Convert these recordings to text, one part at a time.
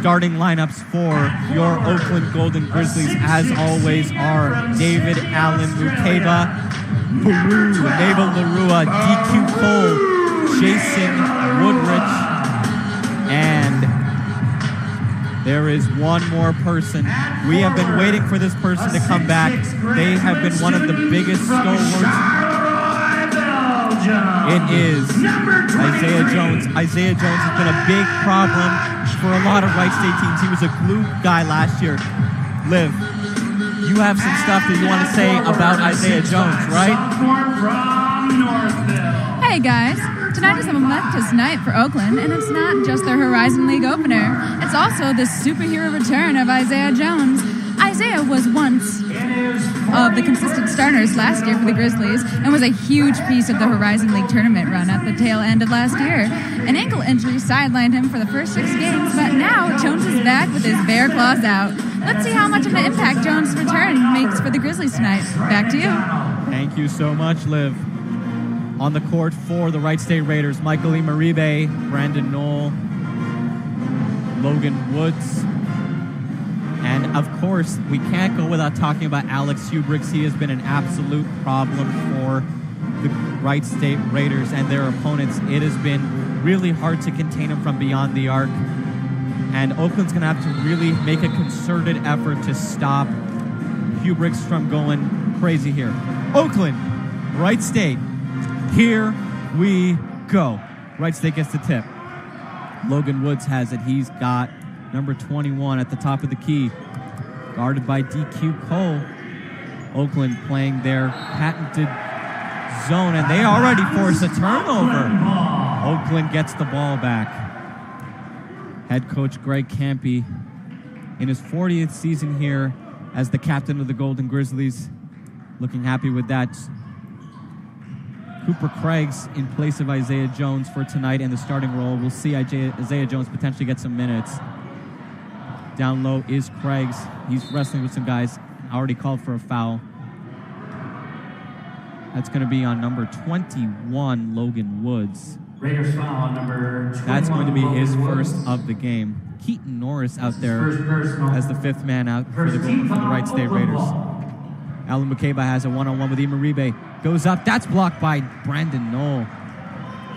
starting lineups for your Oakland Golden Grizzlies, as always, are David Allen Mukeba, Peru, Naval Larua, DQ Cole, Jason Woodrich, and there is one more person. We have been waiting for this person to come back. They have been one of the biggest stalwarts. It is Isaiah Jones. Isaiah Jones has been a big problem for a lot of Wright State teams. He was a glue guy last year. Liv, you have some stuff that you want to say about Isaiah Jones, right? Hey guys, tonight is a momentous night for Oakland, and it's not just their Horizon League opener. It's also the superhero return of Isaiah Jones. Isaiah was once of the consistent starters last year for the Grizzlies and was a huge piece of the Horizon League tournament run at the tail end of last year. An ankle injury sidelined him for the first 6 games, but now Jones is back with his bear claws out. Let's see how much of an impact Jones' return makes for the Grizzlies tonight. Back to you. Thank you so much, Liv. On the court for the Wright State Raiders, Michael Imaribe, Brandon Knoll, Logan Woods, and of course, we can't go without talking about Alex Hubricks. He has been an absolute problem for the Wright State Raiders and their opponents. It has been really hard to contain him from beyond the arc. And Oakland's going to have to really make a concerted effort to stop Hubricks from going crazy here. Oakland, Wright State, here we go. Wright State gets the tip. Logan Woods has it. He's got number 21 at the top of the key, guarded by DQ Cole. Oakland playing their patented zone, and they already force a turnover. Oakland gets the ball back. Head coach Greg Campy, in his 40th season here as the captain of the Golden Grizzlies, looking happy with that. Cooper Craigs in place of Isaiah Jones for tonight in the starting role. We'll see Isaiah Jones potentially get some minutes. Down low is Craigs. He's wrestling with some guys. Already called for a foul. That's going to be on number 21, Logan Woods. Raiders foul on number 21. That's going to be his first of the game. Keaton Norris out there as the fifth man out for the Wright State Raiders. Alan Mukeba has a one-on-one with Imaribe. Goes up. That's blocked by Brandon Knoll.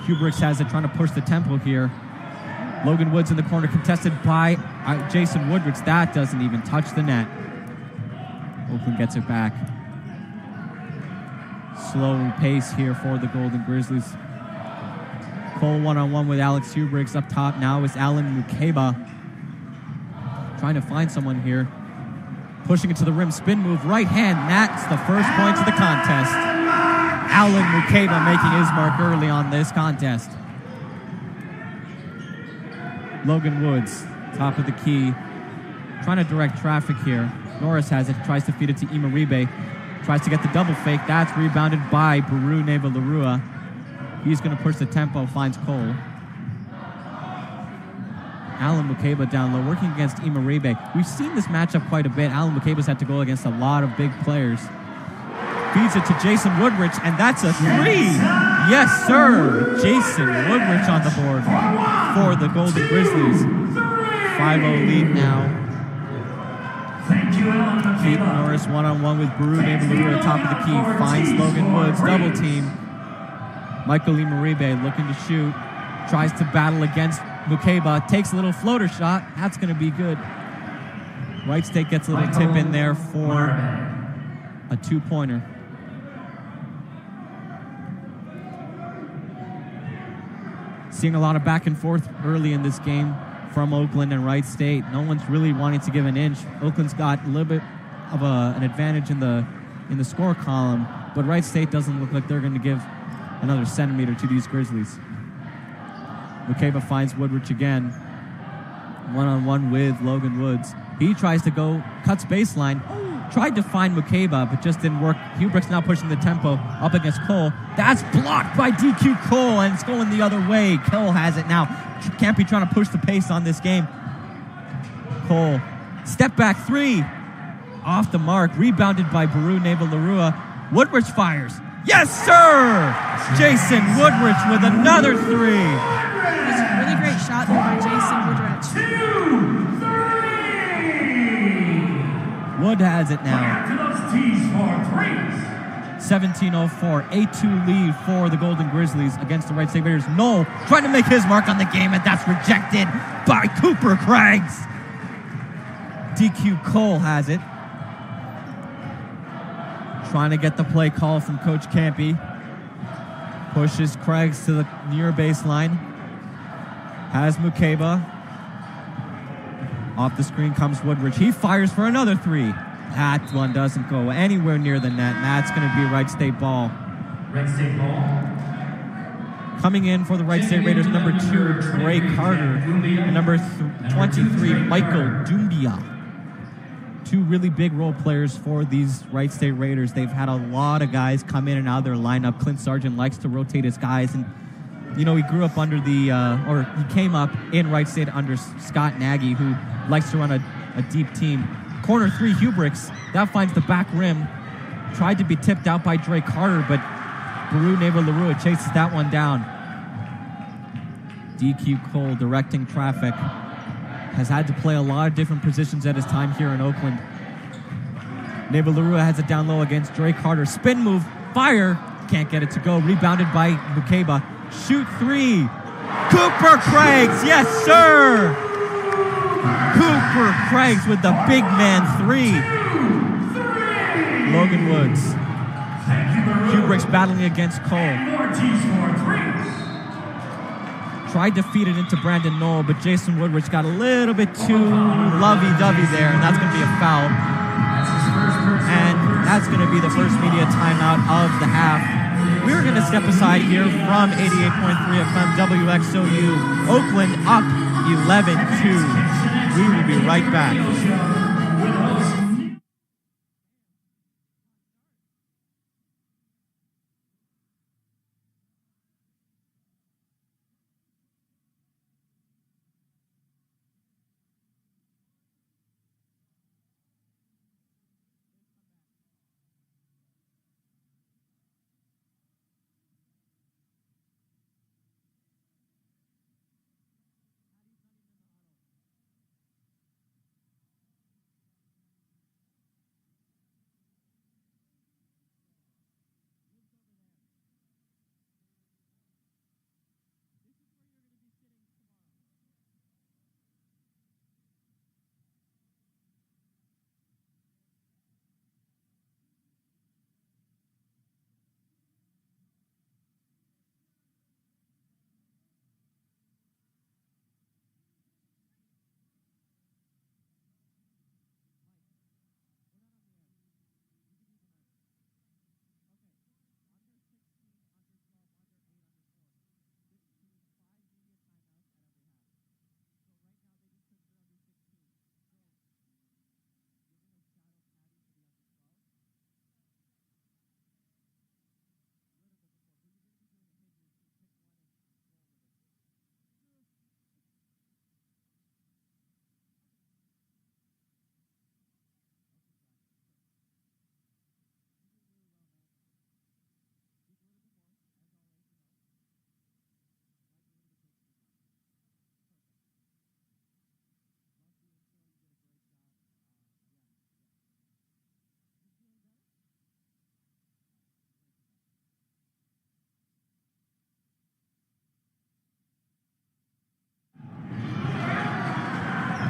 Hubricks has it, trying to push the tempo here. Logan Woods in the corner, contested by Jason Woodrich. That doesn't even touch the net. Oakland gets it back. Slow pace here for the Golden Grizzlies. Cole one-on-one with Alex Hubricks. Up top now is Alan Mukeba. Trying to find someone here. Pushing it to the rim, spin move, right hand. That's the first point of the contest. Alan Mukeba making his mark early on this contest. Logan Woods, top of the key, trying to direct traffic here. Norris has it, tries to feed it to Imaribe, tries to get the double fake. That's rebounded by Baru Neva Larua. He's going to push the tempo, finds Cole. Alan Mukeba down low, working against Imaribe. We've seen this matchup quite a bit. Alan Mukeba's had to go against a lot of big players. Feeds it to Jason Woodrich, and that's a three. Yes, sir. Jason Woodrich on the board for the Golden Grizzlies. 5-0 lead now. Thank you, Alan Mukeba. Keaton Norris one-on-one with Baru Neva at top of the key. Finds Logan Woods, double team. Michael Imaribe looking to shoot. Tries to battle against Mukeba. Takes a little floater shot. That's going to be good. Wright State gets a little tip in there for a two-pointer. Seeing a lot of back and forth early in this game from Oakland and Wright State. No one's really wanting to give an inch. Oakland's got a little bit of an advantage in the score column, but Wright State doesn't look like they're going to give another centimeter to these Grizzlies. Mukeba finds Woodrich again. One-on-one with Logan Woods. He tries to go, cuts baseline. Tried to find Mukeba, but just didn't work. Hubricks now pushing the tempo up against Cole. That's blocked by DQ Cole, and it's going the other way. Cole has it now. Can't be trying to push the pace on this game. Cole, step back three. Off the mark, rebounded by Baru Neva Larua. Woodrich fires. Yes, sir! Jason Woodrich with another three. That's a really great shot there by Jason Woodrich. Wood has it now. Back to those tees for threes. 17:04, 8-2 lead for the Golden Grizzlies against the Wright State Raiders. Noel trying to make his mark on the game, and that's rejected by Cooper Craigs. DQ Cole has it. Trying to get the play call from Coach Campy. Pushes Craigs to the near baseline. Has Mukeba. Off the screen comes Woodridge. He fires for another three. That one doesn't go anywhere near the net. And that's going to be Wright State ball. Wright State ball. Coming in for the Wright State Raiders, number 2, Dre Carter. And number 23, Michael Dumbia. Two really big role players for these Wright State Raiders. They've had a lot of guys come in and out of their lineup. Clint Sargent likes to rotate his guys. And, you know, he grew up under or he came up in Wright State under Scott Nagy, who likes to run a deep team. Corner 3, Hubricks. That finds the back rim. Tried to be tipped out by Dre Carter, but Baru Neva-Larua chases that one down. DQ Cole directing traffic. Has had to play a lot of different positions at his time here in Oakland. Neva-Larua has it down low against Dre Carter. Spin move, fire. Can't get it to go. Rebounded by Mukeba. Shoot 3. Cooper Craigs, yes sir! Cooper Craigs with the big man 3. Logan Woods. Hubricks battling against Cole. More tees for threes. Tried to feed it into Brandon Knoll, but Jason Woodridge got a little bit too lovey-dovey there, and that's going to be a foul. And that's going to be the first media timeout of the half. We're going to step aside here from 88.3 FM WXOU. Oakland up 11-2. We will be right back.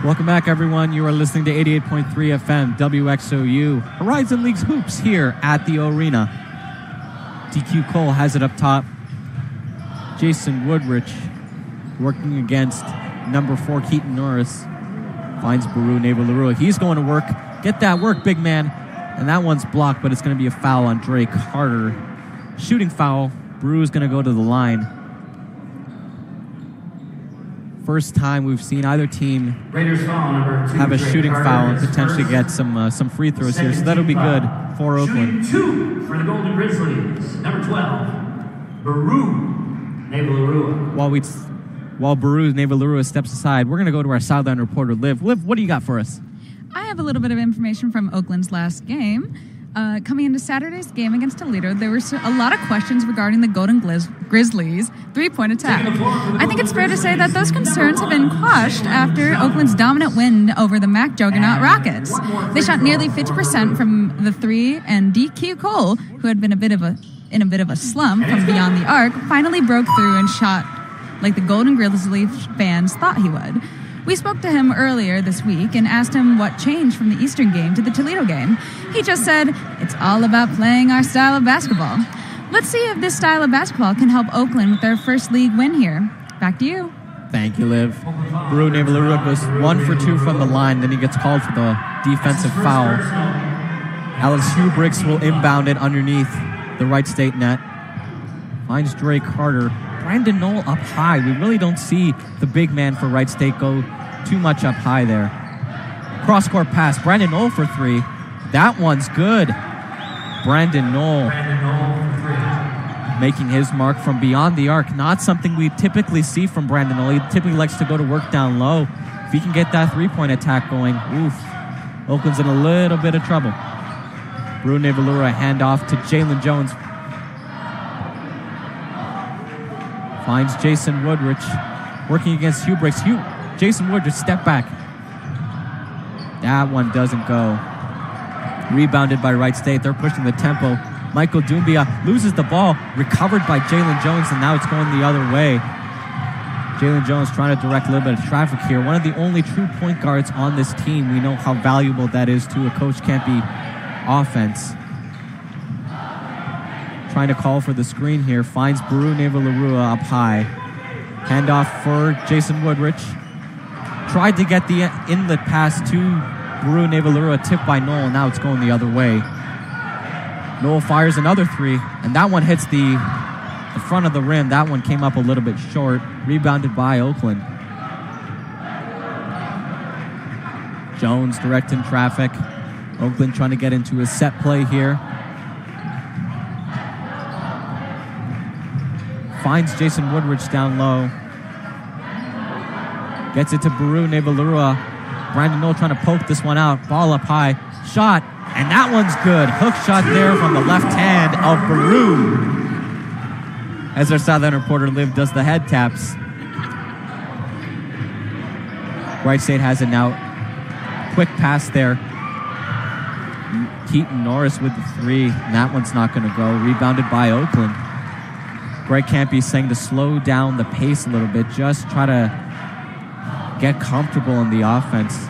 Welcome back, everyone. You are listening to 88.3 FM WXOU. Horizon League's Hoops here at the Arena. DQ Cole has it up top. Jason Woodridge working against number 4 Keaton Norris. Finds Baru Neva-Larua. He's going to work. Get that work, big man. And that one's blocked, but it's going to be a foul on Dre Carter. Shooting foul. Baru's going to go to the line. First time we've seen either team Raiders foul number 2, have a Dre shooting Carter foul and is potentially first. get some free throws here, so that'll be good for Oakland. Shooting 2 for the Golden Grizzlies. Number 12, Baru Neva-Larua. While Baru Neva-Larua steps aside, we're going to go to our sideline reporter, Liv. Liv, what do you got for us? I have a little bit of information from Oakland's last game. Coming into Saturday's game against Toledo, there were a lot of questions regarding the Golden Grizzlies' three-point attack. I think it's fair to say that those concerns have been quashed after Oakland's dominant win over the MAC juggernaut Rockets. They shot nearly 50% from the three, and DQ Cole, who had been in a bit of a slump from beyond the arc, finally broke through and shot like the Golden Grizzlies fans thought he would. We spoke to him earlier this week and asked him what changed from the Eastern game to the Toledo game. He just said, "It's all about playing our style of basketball." Let's see if this style of basketball can help Oakland with their first league win here. Back to you. Thank you, Liv. Baru Navalurua goes 1 for 2 from the line, then he gets called for the defensive foul. Alex Hubricks will inbound it underneath the Wright State net. Finds Dre Carter. Brandon Knoll up high. We really don't see the big man for Wright State go too much up high there. Cross-court pass. Brandon Knoll for 3. That one's good. Brandon Knoll making his mark from beyond the arc. Not something we typically see from Brandon Knoll. He typically likes to go to work down low. If he can get that three-point attack going, oof, Oakland's in a little bit of trouble. Baru Navalurua handoff to Jalen Jones. Finds Jason Woodrich working against Hubricks. Jason Woodrich, step back. That one doesn't go. Rebounded by Wright State. They're pushing the tempo. Michael Doumbia loses the ball. Recovered by Jalen Jones, and now it's going the other way. Jalen Jones trying to direct a little bit of traffic here. One of the only true point guards on this team. We know how valuable that is to a Coach Kempe offense. Trying to call for the screen here. Finds Baru Navalurua up high. Handoff for Jason Woodrich. Tried to get the inlet pass to Baru Navalurua, tipped by Knoll. Now it's going the other way. Knoll fires another 3, and that one hits the front of the rim. That one came up a little bit short. Rebounded by Oakland. Jones directing traffic. Oakland trying to get into a set play here. Finds Jason Woodrich down low. Gets it to Baru Navalurua. Brandon Knoll trying to poke this one out. Ball up high. Shot. And that one's good. Hook shot there from the left hand of Baru. As our sideline reporter Liv does the head taps. Wright State has it now. Quick pass there. Keaton Norris with the 3. And that one's not going to go. Rebounded by Oakland. Greg Campy saying to slow down the pace a little bit. Just try to get comfortable in the offense.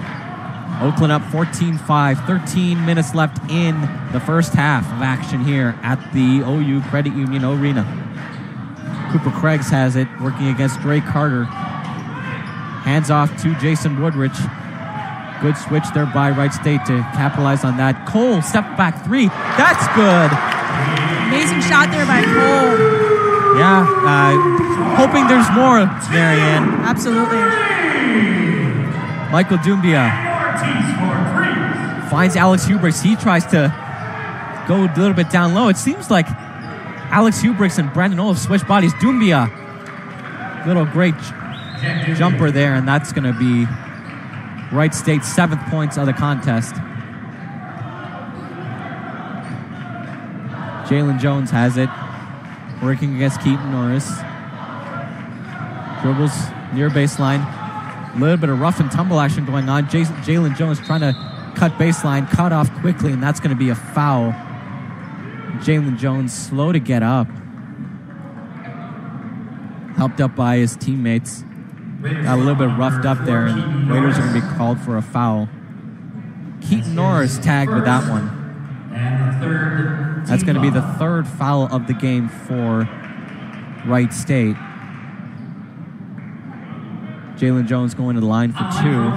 Oakland up 14-5. 13 minutes left in the first half of action here at the OU Credit Union Arena. Cooper Craigs has it, working against Dre Carter. Hands off to Jason Woodrich. Good switch there by Wright State to capitalize on that. Cole, step back 3. That's good. Amazing shot there by Cole. Yeah, hoping there's more, Maryanne. Absolutely. Michael Doumbia finds Alex Hubricks. He tries to go a little bit down low. It seems like Alex Hubricks and Brandon Knoll have switched bodies. Doumbia, little great jumper there, and that's going to be Wright State's 7th points of the contest. Jalen Jones has it, working against Keaton Norris. Dribbles near baseline. A little bit of rough and tumble action going on. Jalen Jones trying to cut baseline, cut off quickly, and that's going to be a foul. Jalen Jones slow to get up. Helped up by his teammates. Got a little bit roughed up there, and Raiders are going to be called for a foul. Keaton Norris tagged with that one. That's going to be the 3rd foul of the game for Wright State. Jalen Jones going to the line for 2.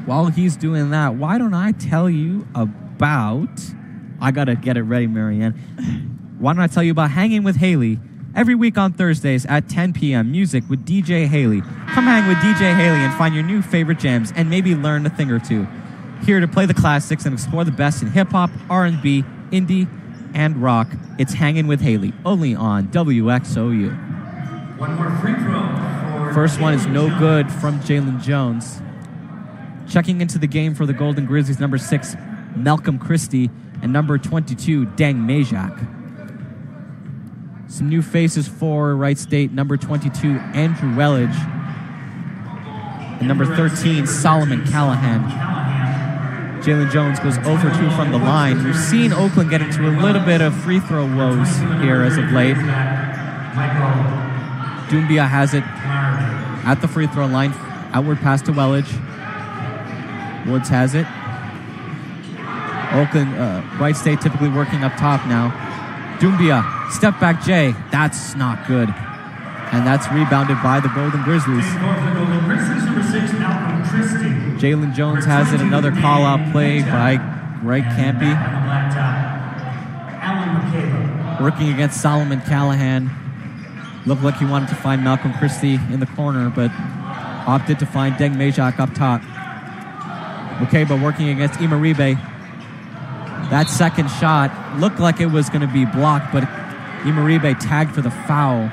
While he's doing that, why don't I tell you about... I got to get it ready, Maryanne. Why don't I tell you about Hanging with Haley? Every week on Thursdays at 10 p.m., music with DJ Haley. Come hang with DJ Haley and find your new favorite jams and maybe learn a thing or two. Here to play the classics and explore the best in hip-hop, R&B, indie, and rock. It's Hanging with Haley, only on WXOU. One more free throw. First one is no good from Jalen Jones. Checking into the game for the Golden Grizzlies, number 6, Malcolm Christie, and number 22, Deng Majak. Some new faces for Wright State, number 22, Andrew Wellage, and number 13, Solomon Callahan. Jalen Jones goes 0 for 2 from the line. We've seen Oakland get into a little bit of free throw woes here as of late. Doumbia has it at the free throw line. Outward pass to Wellage. Woods has it. Oakland, Wright State typically working up top now. Doumbia, step back J. That's not good. And that's rebounded by the Golden Grizzlies. Jalen Jones has it. Another call-out play by Greg Campy. Working against Solomon Callahan. Looked like he wanted to find Malcolm Christie in the corner, but opted to find Deng Majak up top. Mukeba working against Imaribe. That second shot looked like it was going to be blocked, but Imaribe tagged for the foul.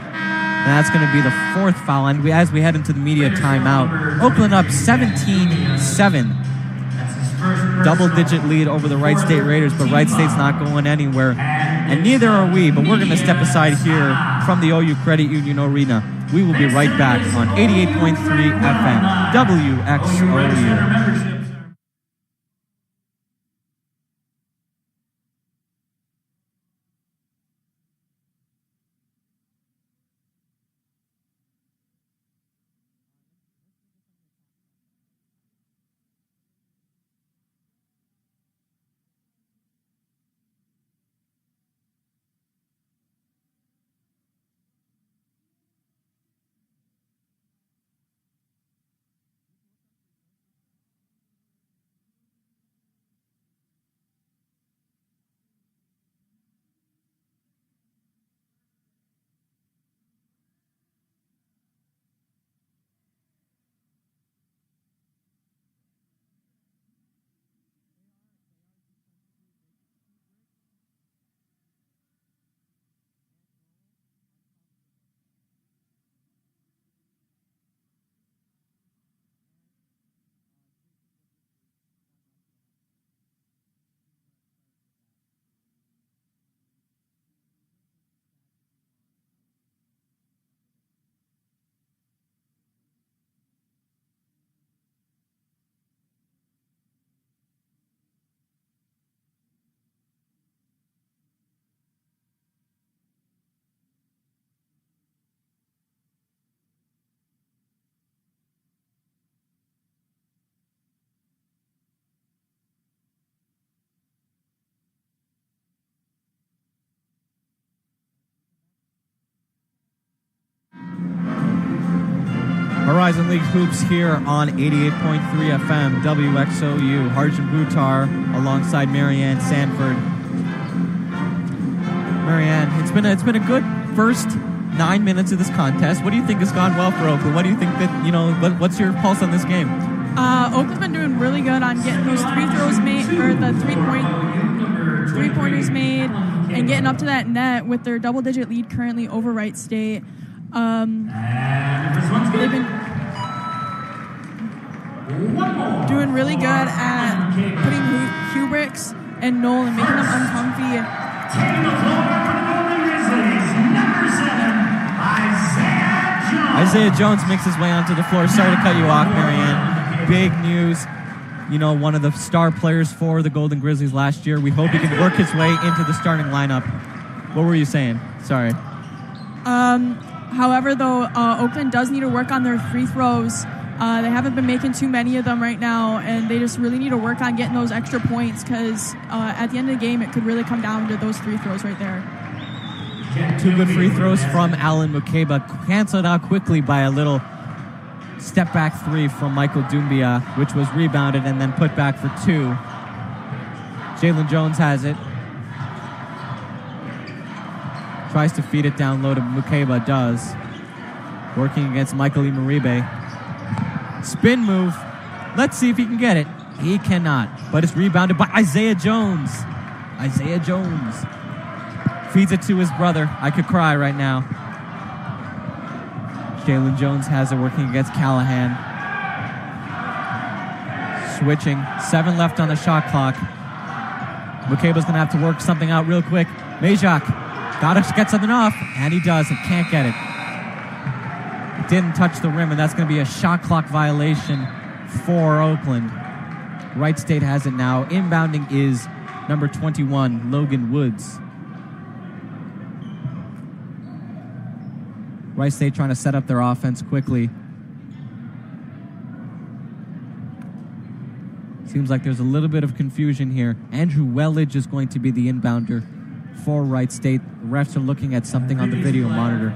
And that's going to be the fourth foul. And as we head into the media timeout, Oakland up 17-7. Double-digit lead over the Wright State Raiders, but Wright State's not going anywhere. And neither are we, but we're going to step aside here from the OU Credit Union Arena. We will be right back on 88.3 FM, WXOU. Horizon League Hoops here on 88.3 FM, WXOU. Harjun Buttar alongside Maryanne Sanford. Maryanne, it's been a good first 9 minutes of this contest. What do you think has gone well for Oakland? What do you think that, what's your pulse on this game? Oakland's been doing really good on getting those free throws made, or the three-pointers made, and getting up to that net with their double-digit lead currently over Wright State. They've been doing really good at putting Hubricks and Noel and making them uncomfy. Isaiah Jones makes his way onto the floor. Sorry to cut you off, Maryanne. Big news. One of the star players for the Golden Grizzlies last year. We hope he can work his way into the starting lineup. What were you saying? Sorry. However, though, Oakland does need to work on their free throws. They haven't been making too many of them right now, and they just really need to work on getting those extra points because at the end of the game, it could really come down to those free throws right there. Two good free throws from Alan Mukeba, canceled out quickly by a little step-back three from Michael Doumbia, which was rebounded and then put back for two. Jalen Jones has it. Tries to feed it down low to Mukeba, does. Working against Michael Imaribe. Spin move. Let's see if he can get it. He cannot, but it's rebounded by Isaiah Jones. Isaiah Jones feeds it to his brother. I could cry right now. Jalen Jones has it working against Callahan. Switching. 7 left on the shot clock. Mukeba's going to have to work something out real quick. Majak got to get something off, and he does. And can't get it. Didn't touch the rim, and that's going to be a shot clock violation for Oakland. Wright State has it now. Inbounding is number 21, Logan Woods. Wright State trying to set up their offense quickly. Seems like there's a little bit of confusion here. Andrew Wellage is going to be the inbounder for Wright State. The refs are looking at something on the video monitor.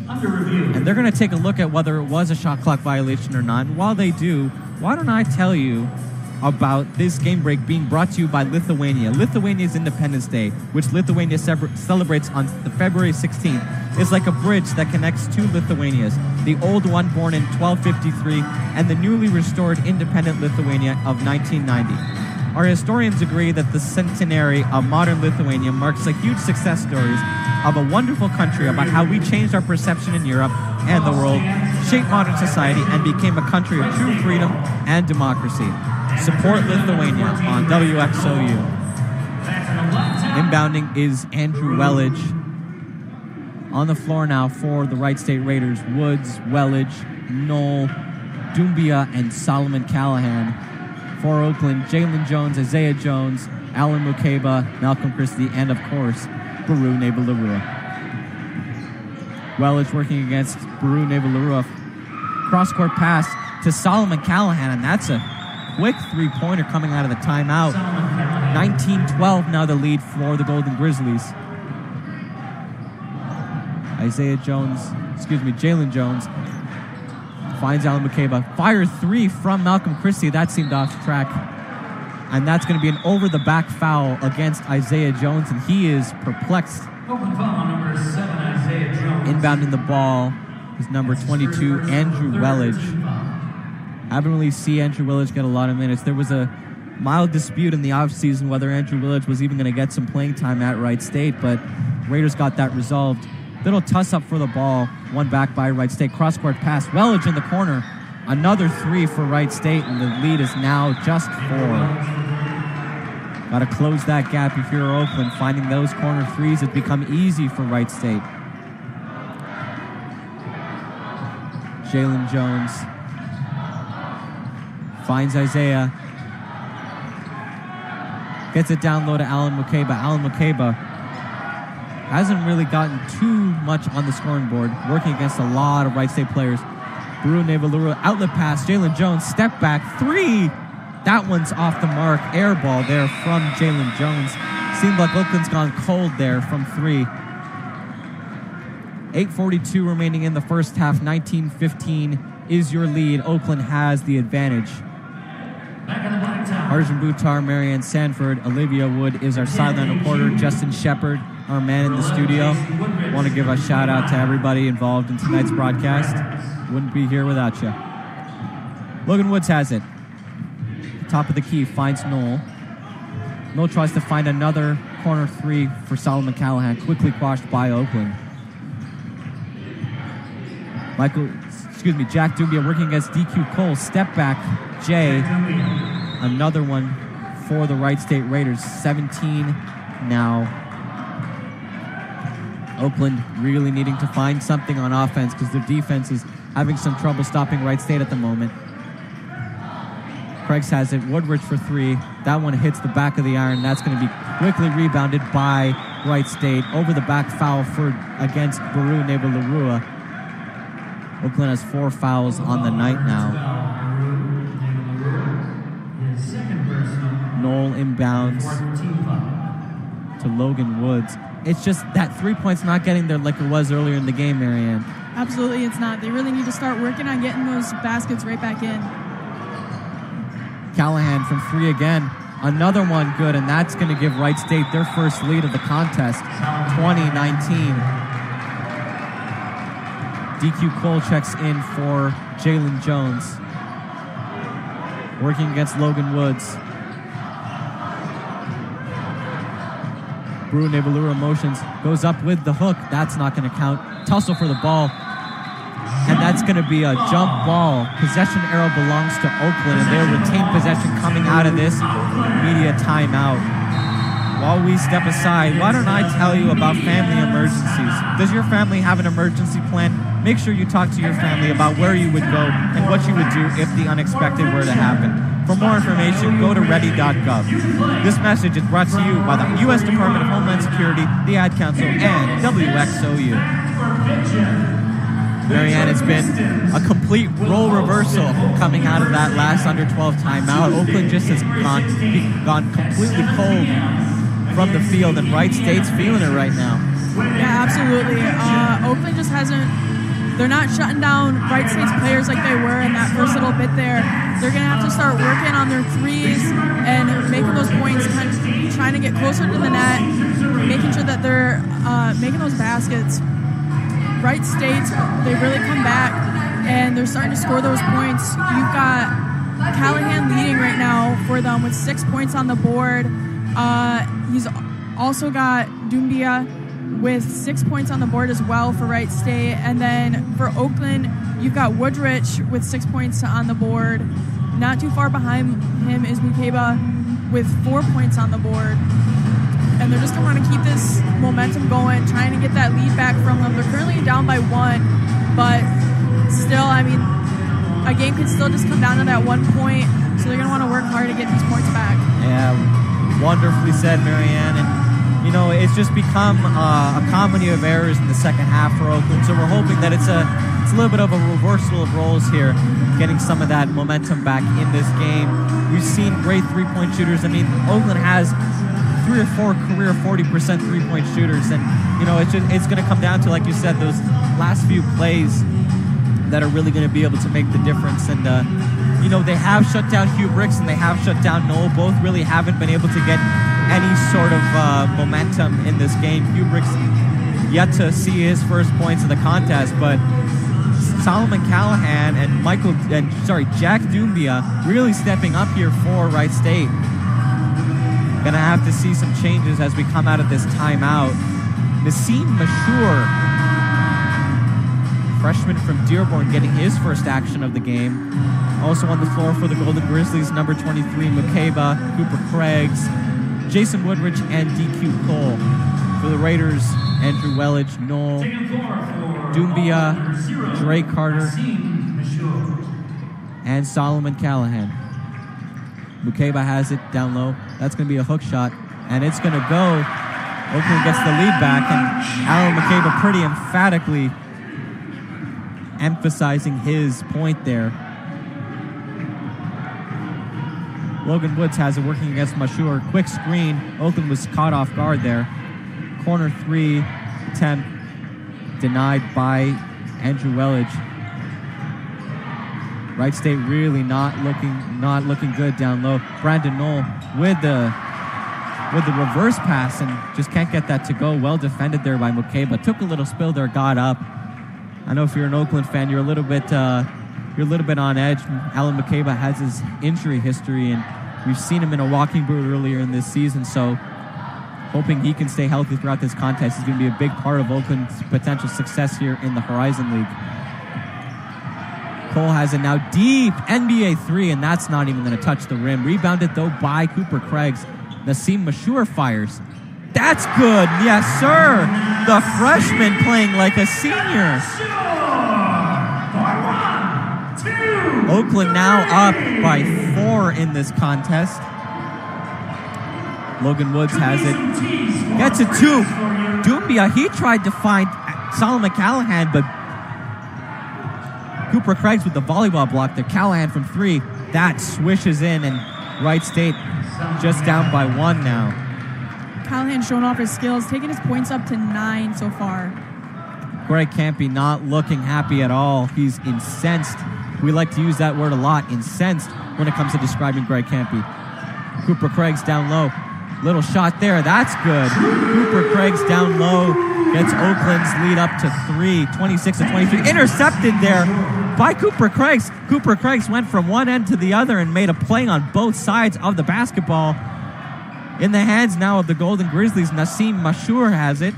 And they're going to take a look at whether it was a shot clock violation or not. And while they do, why don't I tell you about this game break being brought to you by Lithuania. Lithuania's Independence Day, which Lithuania celebrates on the February 16th, is like a bridge that connects two Lithuanias, the old one born in 1253 and the newly restored independent Lithuania of 1990. Our historians agree that the centenary of modern Lithuania marks a huge success stories of a wonderful country about how we changed our perception in Europe and the world, shaped modern society, and became a country of true freedom and democracy. Support Lithuania on WXOU. Inbounding is Andrew Wellage. On the floor now for the Wright State Raiders, Woods, Wellage, Knoll, Doumbia, and Solomon Callahan. For Oakland, Jalen Jones, Isaiah Jones, Alan Mukeba, Malcolm Christie, and of course, Baru Neighbor-Leroy. Wellage working against Baru Neighbor-Leroy. Cross-court pass to Solomon Callahan, and that's a quick three-pointer coming out of the timeout. 19-12 now the lead for the Golden Grizzlies. Jalen Jones finds Alan Mukeba. Fire three from Malcolm Christie. That seemed off track. And that's going to be an over-the-back foul against Isaiah Jones, and he is perplexed. Open foul, number 7, Isaiah Jones. Inbounding the ball is number 22, Andrew Wellage. I haven't really seen Andrew Wellage get a lot of minutes. There was a mild dispute in the offseason whether Andrew Wellage was even going to get some playing time at Wright State, but Raiders got that resolved. Little tuss-up for the ball, one back by Wright State. Cross-court pass, Wellage in the corner. Another three for Wright State, and the lead is now just 4. Got to close that gap if you're Oakland. Finding those corner threes has become easy for Wright State. Jalen Jones finds Isaiah. Gets it down low to Alan Mukeba. Alan Mukeba hasn't really gotten too much on the scoring board, working against a lot of Wright State players. Baru Neighbor-Leroy, outlet pass, Jalen Jones, step back, 3. That one's off the mark. Air ball there from Jalen Jones. Seemed like Oakland's gone cold there from 3. 8:42 remaining in the first half. 19-15 is your lead. Oakland has the advantage. Harjun Buttar, Maryanne, Sanford, Alivia Wood is our sideline reporter. Justin Sheppeard, our man in the studio. Want to give a shout out to everybody involved in tonight's broadcast. Wouldn't be here without you. Logan Woods has it. Top of the key, finds Knoll. Knoll tries to find another corner 3 for Solomon Callahan. Quickly quashed by Oakland. Jack Doumbia working against DQ Cole. Step back, Jay. Another one for the Wright State Raiders. 17 now. Oakland really needing to find something on offense because their defense is having some trouble stopping Wright State at the moment. Craigs has it. Woodridge for 3. That one hits the back of the iron. That's going to be quickly rebounded by Wright State. Over the back foul against Baru Neighbor-Leroy. Oakland has 4 fouls on the night now. Knoll inbounds to Logan Woods. It's just that 3 points not getting there like it was earlier in the game, Maryanne. Absolutely, it's not. They really need to start working on getting those baskets right back in. Callahan from 3 again. Another one good, and that's going to give Wright State their first lead of the contest, 20-19. DQ Cole checks in for Jalen Jones. Working against Logan Woods. Baru Neighbor-Leroy motions. Goes up with the hook. That's not going to count. Tussle for the ball. And that's going to be a jump ball. Possession arrow belongs to Oakland, and they'll retain possession coming out of this media timeout. While we step aside, why don't I tell you about family emergencies? Does your family have an emergency plan? Make sure you talk to your family about where you would go and what you would do if the unexpected were to happen. For more information, go to ready.gov. This message is brought to you by the U.S. Department of Homeland Security, the Ad Council, and WXOU. Maryanne, it's been a complete role reversal coming out of that last under-12 timeout. Oakland just has gone completely cold from the field, and Wright State's feeling it right now. Yeah, absolutely. Oakland just hasn't. They're not shutting down Wright State's players like they were in that first little bit there. They're going to have to start working on their threes and making those points, kind of trying to get closer to the net, making sure that they're making those baskets. Wright State, they really come back, and they're starting to score those points. You've got Callahan leading right now for them with 6 points on the board. He's also got Dumbia with 6 points on the board as well for Wright State. And then for Oakland, you've got Woodrich with 6 points on the board. Not too far behind him is Mukeba with 4 points on the board. And they're just going to want to keep this momentum going, trying to get that lead back from them. They're currently down by 1, but still, I mean, a game could still just come down to that 1 point. So they're going to want to work hard to get these points back. Yeah, wonderfully said, Maryanne. And you know, it's just become a comedy of errors in the second half for Oakland. So we're hoping that it's a little bit of a reversal of roles here, getting some of that momentum back in this game. We've seen great three-point shooters. I mean, Oakland has 3 or 4 career 40% three-point shooters, and you know, it's going to come down to, like you said, those last few plays that are really going to be able to make the difference. And you know, they have shut down Hugh Bricks and they have shut down Noel. Both really haven't been able to get any sort of momentum in this game. Hugh Bricks yet to see his first points of the contest, but Solomon Callahan and Jack Dumbia really stepping up here for Wright State. Gonna have to see some changes as we come out of this timeout. Nassim Mashur, freshman from Dearborn, getting his first action of the game. Also on the floor for the Golden Grizzlies, number 23, Mukeba, Cooper Craigs, Jason Woodrich, and DQ Cole. For the Raiders, Andrew Welledge, Noel, Dumbia, Dre Carter, and Solomon Callahan. Mukeba has it down low. That's going to be a hook shot, and it's going to go. Oakland gets the lead back, and Alan Mukeba pretty emphatically emphasizing his point there. Logan Woods has it working against Mashur. Quick screen. Oakland was caught off guard there. Corner 3 attempt denied by Andrew Welledge. Wright State really not looking good down low. Brandon Knoll with the reverse pass and just can't get that to go. Well defended there by Mukeba. Took a little spill there, got up. I know if you're an Oakland fan, you're a little bit on edge. Alan Mukeba has his injury history, and we've seen him in a walking boot earlier in this season, so hoping he can stay healthy throughout this contest is going to be a big part of Oakland's potential success here in the Horizon League. Cole has it now deep, NBA 3, and that's not even going to touch the rim. Rebounded, though, by Cooper Craigs. Nassim Mashur fires. That's good, yes, sir. The freshman playing like a senior. Oakland now up by 4 in this contest. Logan Woods has it. Gets it to Dumbia. He tried to find Solomon Callahan, but Cooper Craigs with the volleyball block there. Callahan from 3. That swishes in, and Wright State just down by 1 now. Callahan showing off his skills, taking his points up to 9 so far. Greg Campy not looking happy at all. He's incensed. We like to use that word a lot, incensed, when it comes to describing Greg Campy. Cooper Craigs down low. Little shot there. That's good. Cooper Craigs down low gets Oakland's lead up to 3, 26-23. Intercepted there by Cooper Craigs. Cooper Craigs went from one end to the other and made a play on both sides of the basketball. In the hands now of the Golden Grizzlies, Nassim Mashur has it.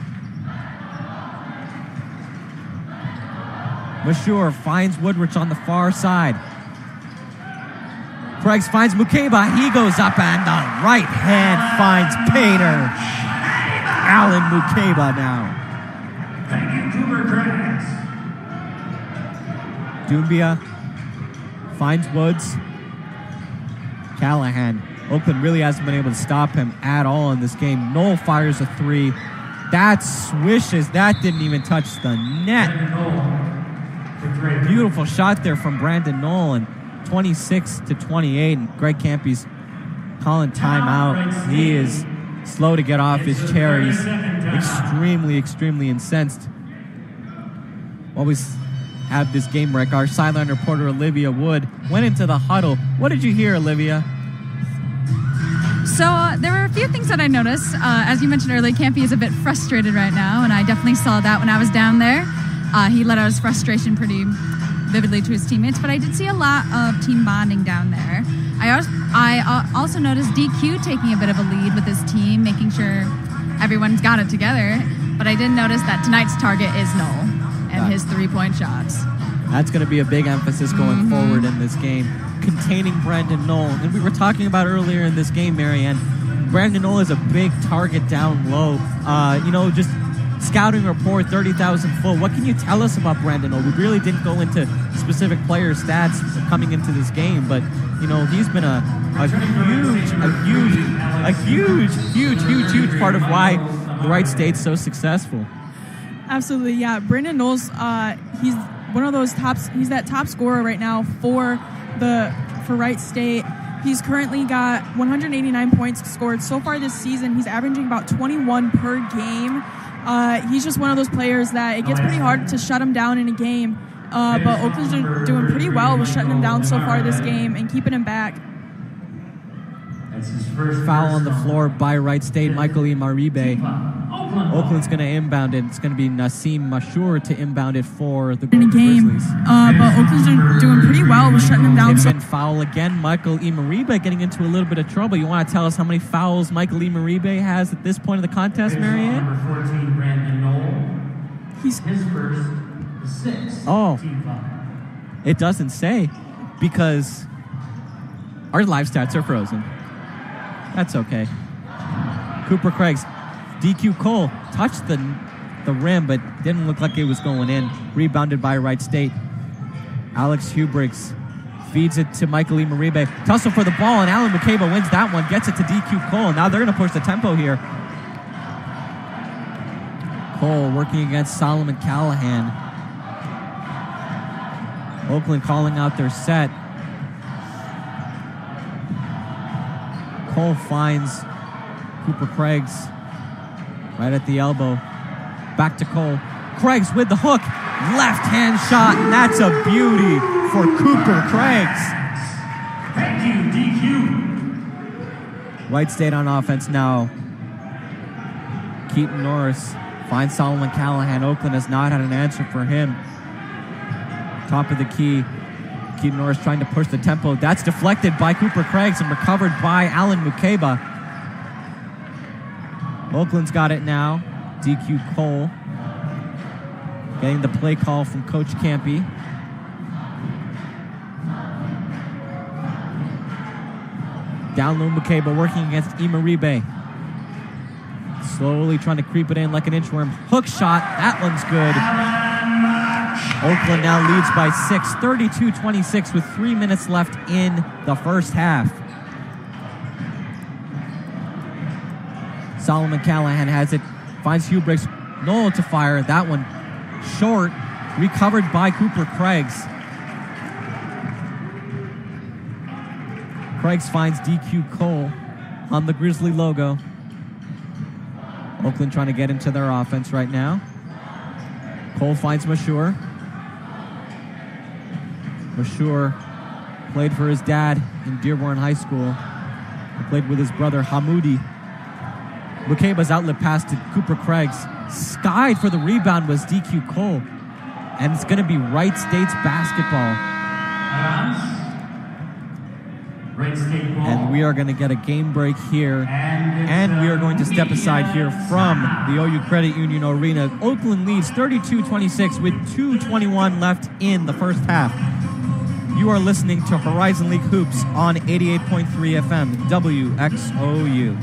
Mashur finds Woodrich on the far side. Craigs finds Mukeba. He goes up and the right hand finds Painter. Alan Mukeba now. Thank you, Cooper Craigs. Doumbia finds Woods. Callahan. Oakland really hasn't been able to stop him at all in this game. Knoll fires a 3. That swishes. That didn't even touch the net. Beautiful shot there from Brandon Knoll, and 26-28. And Greg Campy's calling timeout. He is slow to get off his chair. He's extremely incensed. While we have this game wreck, our sideline reporter Alivia Wood went into the huddle. What did you hear, Olivia? So there were a few things that I noticed. As you mentioned earlier, Campy is a bit frustrated right now, and I definitely saw that when I was down there. He let out his frustration pretty vividly to his teammates, but I did see a lot of team bonding down there. I also noticed DQ taking a bit of a lead with his team, making sure everyone's got it together, but I did notice that tonight's target is Knoll and his 3-point shots. That's going to be a big emphasis going forward in this game, containing Brandon Knoll. And we were talking about earlier in this game, Maryanne, Brandon Knoll is a big target down low. Just scouting report, 30,000 foot. What can you tell us about Brandon Knoll? We really didn't go into specific player stats coming into this game, but he's been a huge part of why the Wright State's so successful. Absolutely, yeah. Brandon Knoll's he's one of those he's that top scorer right now for Wright State. He's currently got 189 points scored so far this season. He's averaging about 21 per game. He's just one of those players that it gets pretty hard to shut him down in a game. But Oakland's doing pretty well with shutting him down so far this game and keeping him back. Foul on the floor by Wright State, Michael Imaribe. Oakland's going to inbound it. It's going to be Nasim Mashur to inbound it for the Golden Grizzlies. But Oakland's doing pretty well with shutting him down. Foul again, Michael Imaribe getting into a little bit of trouble. You want to tell us how many fouls Michael Imaribe has at this point of the contest, Maryanne? Number 14, Brandon Knoll. He's his first, the 6th. Oh, team foul. It doesn't say because our live stats are frozen. That's okay. Cooper Craigs. DQ Cole touched the rim, but didn't look like it was going in. Rebounded by Wright State. Alex Hubriggs feeds it to Michael Imaribe. Tussle for the ball, and Alan Mukeba wins that one. Gets it to DQ Cole. Now they're going to push the tempo here. Cole working against Solomon Callahan. Oakland calling out their set. Cole finds Cooper Craigs right at the elbow. Back to Cole. Craigs with the hook. Left hand shot, and that's a beauty for Cooper Craigs. Thank you, DQ. Wright State on offense now. Keaton Norris finds Solomon Callahan. Oakland has not had an answer for him. Top of the key. Keaton Norris trying to push the tempo. That's deflected by Cooper Craigs and recovered by Alan Mukeba. Oakland's got it now. DQ Cole getting the play call from Coach Campy. Down low Mukeba working against Imaribe. Slowly trying to creep it in like an inchworm. Hook shot. That one's good. Oakland now leads by 6, 32-26 with 3 minutes left in the first half. Solomon Callahan has it, finds Hubriggs. Knoll to fire. That one short, recovered by Cooper Craigs. Craigs finds DQ Cole on the Grizzly logo. Oakland trying to get into their offense right now. Cole finds Mashur. Mashur played for his dad in Dearborn High School. He played with his brother Hamoudi. Mukeba's outlet pass to Cooper Craigs. Skied for the rebound was DQ Cole. And it's going to be Wright State's basketball. Wright State ball. And we are going to get a game break here. And we are going to step aside here from the OU Credit Union Arena. Oakland leads 32-26 with 2:21 left in the first half. You are listening to Horizon League Hoops on 88.3 FM, WXOU.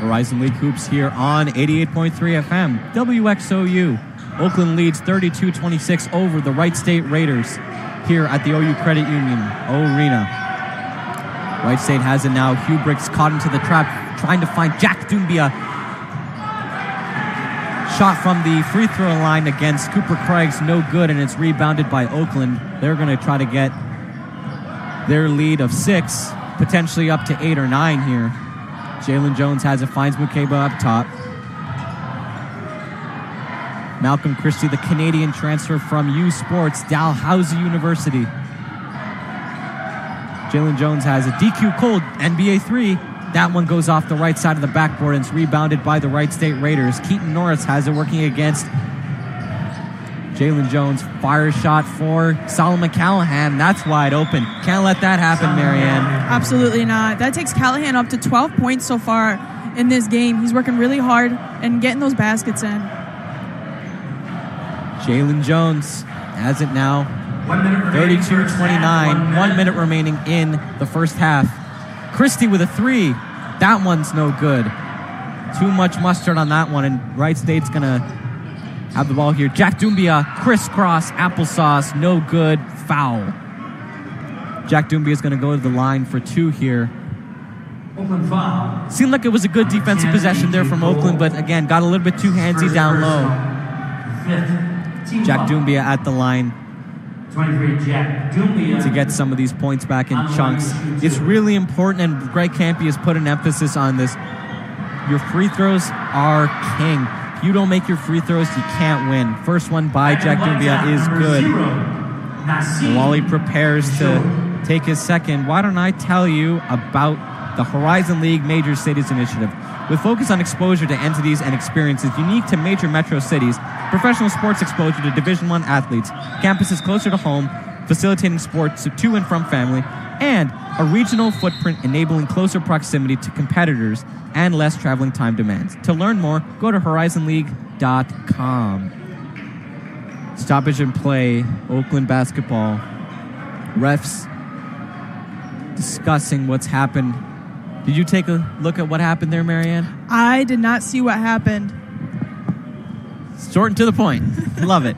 Horizon League Hoops here on 88.3 FM, WXOU. Oakland leads 32-26 over the Wright State Raiders here at the OU Credit Union Arena. Wright State has it now. Hubricks caught into the trap, trying to find Jack Dumbia. Shot from the free throw line against Cooper Craig's no good, and it's rebounded by Oakland. They're going to try to get their lead of 6, potentially up to 8 or 9 here. Jalen Jones has it, finds Mukeba up top. Malcolm Christie, the Canadian transfer from U Sports, Dalhousie University. Jalen Jones has a DQ cold, NBA 3. That one goes off the right side of the backboard and it's rebounded by the Wright State Raiders. Keaton Norris has it working against Jalen Jones. Fire shot for Solomon Callahan. That's wide open. Can't let that happen, Maryanne. Absolutely not. That takes Callahan up to 12 points so far in this game. He's working really hard and getting those baskets in. Jalen Jones has it now. 32-29. 1 minute remaining in the first half. Christie with a 3. That one's no good. Too much mustard on that one, and Wright State's going to have the ball here. Jack Dumbia, crisscross, applesauce, no good, foul. Jack Dumbia is going to go to the line for 2 here. Oakland foul. Seemed like it was a good defensive possession there from Oakland, but again, got a little bit too handsy down low. Jack Dumbia at the line 23, Jack Dumbia, to get some of these points back in chunks. It's really important, and Greg Campy has put an emphasis on this. Your free throws are king. If you don't make your free throws, you can't win. First one by Jack Dumbia is good. And while he prepares to take his second, why don't I tell you about the Horizon League Major Cities Initiative? With focus on exposure to entities and experiences unique to major metro cities, professional sports exposure to Division I athletes, campuses closer to home, facilitating sports to and from family, and a regional footprint enabling closer proximity to competitors and less traveling time demands. To learn more, go to horizonleague.com. Stoppage and play, Oakland basketball. Refs discussing what's happened. Did you take a look at what happened there, Maryanne? I did not see what happened. Short and to the point. Love it.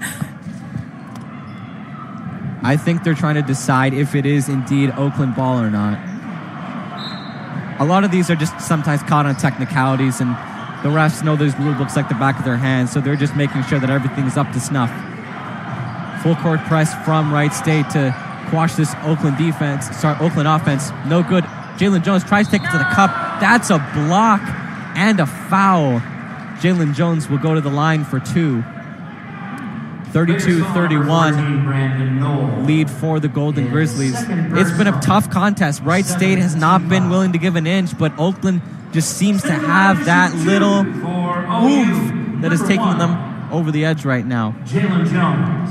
I think they're trying to decide if it is indeed Oakland ball or not. a lot of these are just sometimes caught on technicalities, and the refs know those rule books like the back of their hands, so they're just making sure that everything's up to snuff. Full court press from Wright State to quash this Oakland offense. No good. Jalen Jones tries to take it to the cup. That's a block and a foul. Jalen Jones will go to the line for 2. 32-31 lead for the Golden Grizzlies. It's been a tough contest. Wright State has not been willing to give an inch, but Oakland just seems to have that little oomph that is taking them over the edge right now. Jalen Jones.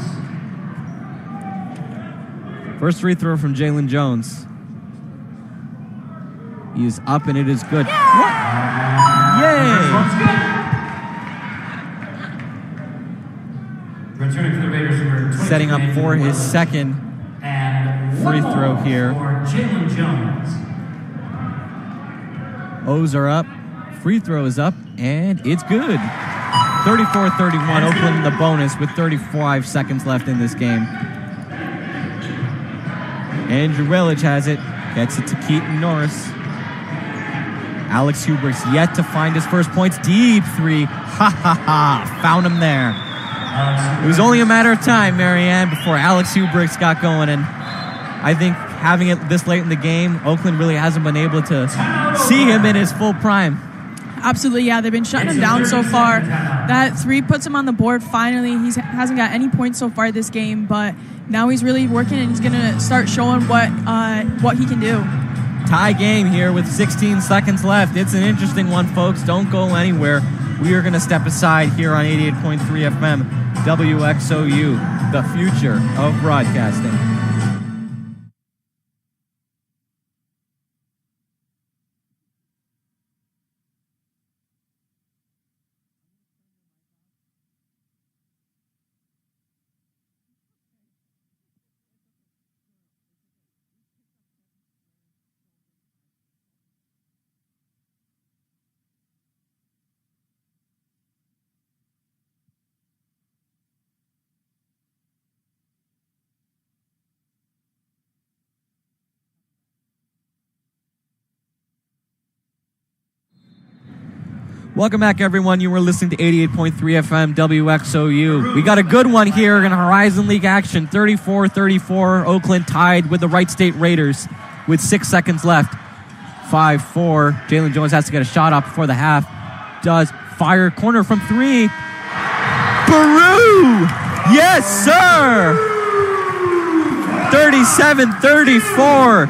First free throw from Jalen Jones. He is up and it is good. What? Yay! Returning for the Raiders, setting up for his second free throw here. For Jalen Jones. O's are up. Free throw is up, and it's good. 34-31, Oakland in the bonus with 35 seconds left in this game. Andrew Willage has it. Gets it to Keaton Norris. Alex Hubrick's yet to find his first points. Deep three. Ha ha ha. Found him there. It was only a matter of time, Maryanne, before Alex Hubrick's got going, and I think having it this late in the game, Oakland really hasn't been able to see him in his full prime. Absolutely, yeah. They've been shutting him down so far. That 3 puts him on the board finally. He hasn't got any points so far this game, but now he's really working, and he's going to start showing what he can do. Tie game here with 16 seconds left. It's an interesting one, folks. Don't go anywhere. We are going to step aside here on 88.3 FM, WXOU, the future of broadcasting. Welcome back, everyone. You were listening to 88.3 FM WXOU. We got a good one here in Horizon League action. 34-34, Oakland tied with the Wright State Raiders with 6 seconds left. 5-4. Jalen Jones has to get a shot off before the half. Does. Fire corner from 3. Baru! Yes, sir! 37-34.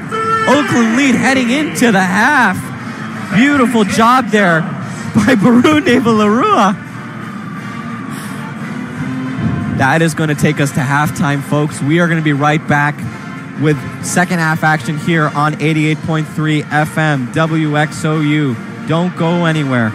Oakland lead heading into the half. Beautiful job there by Baru Nevalarua. That is going to take us to halftime, folks. We are going to be right back with second half action here on 88.3 FM WXOU. Don't go anywhere.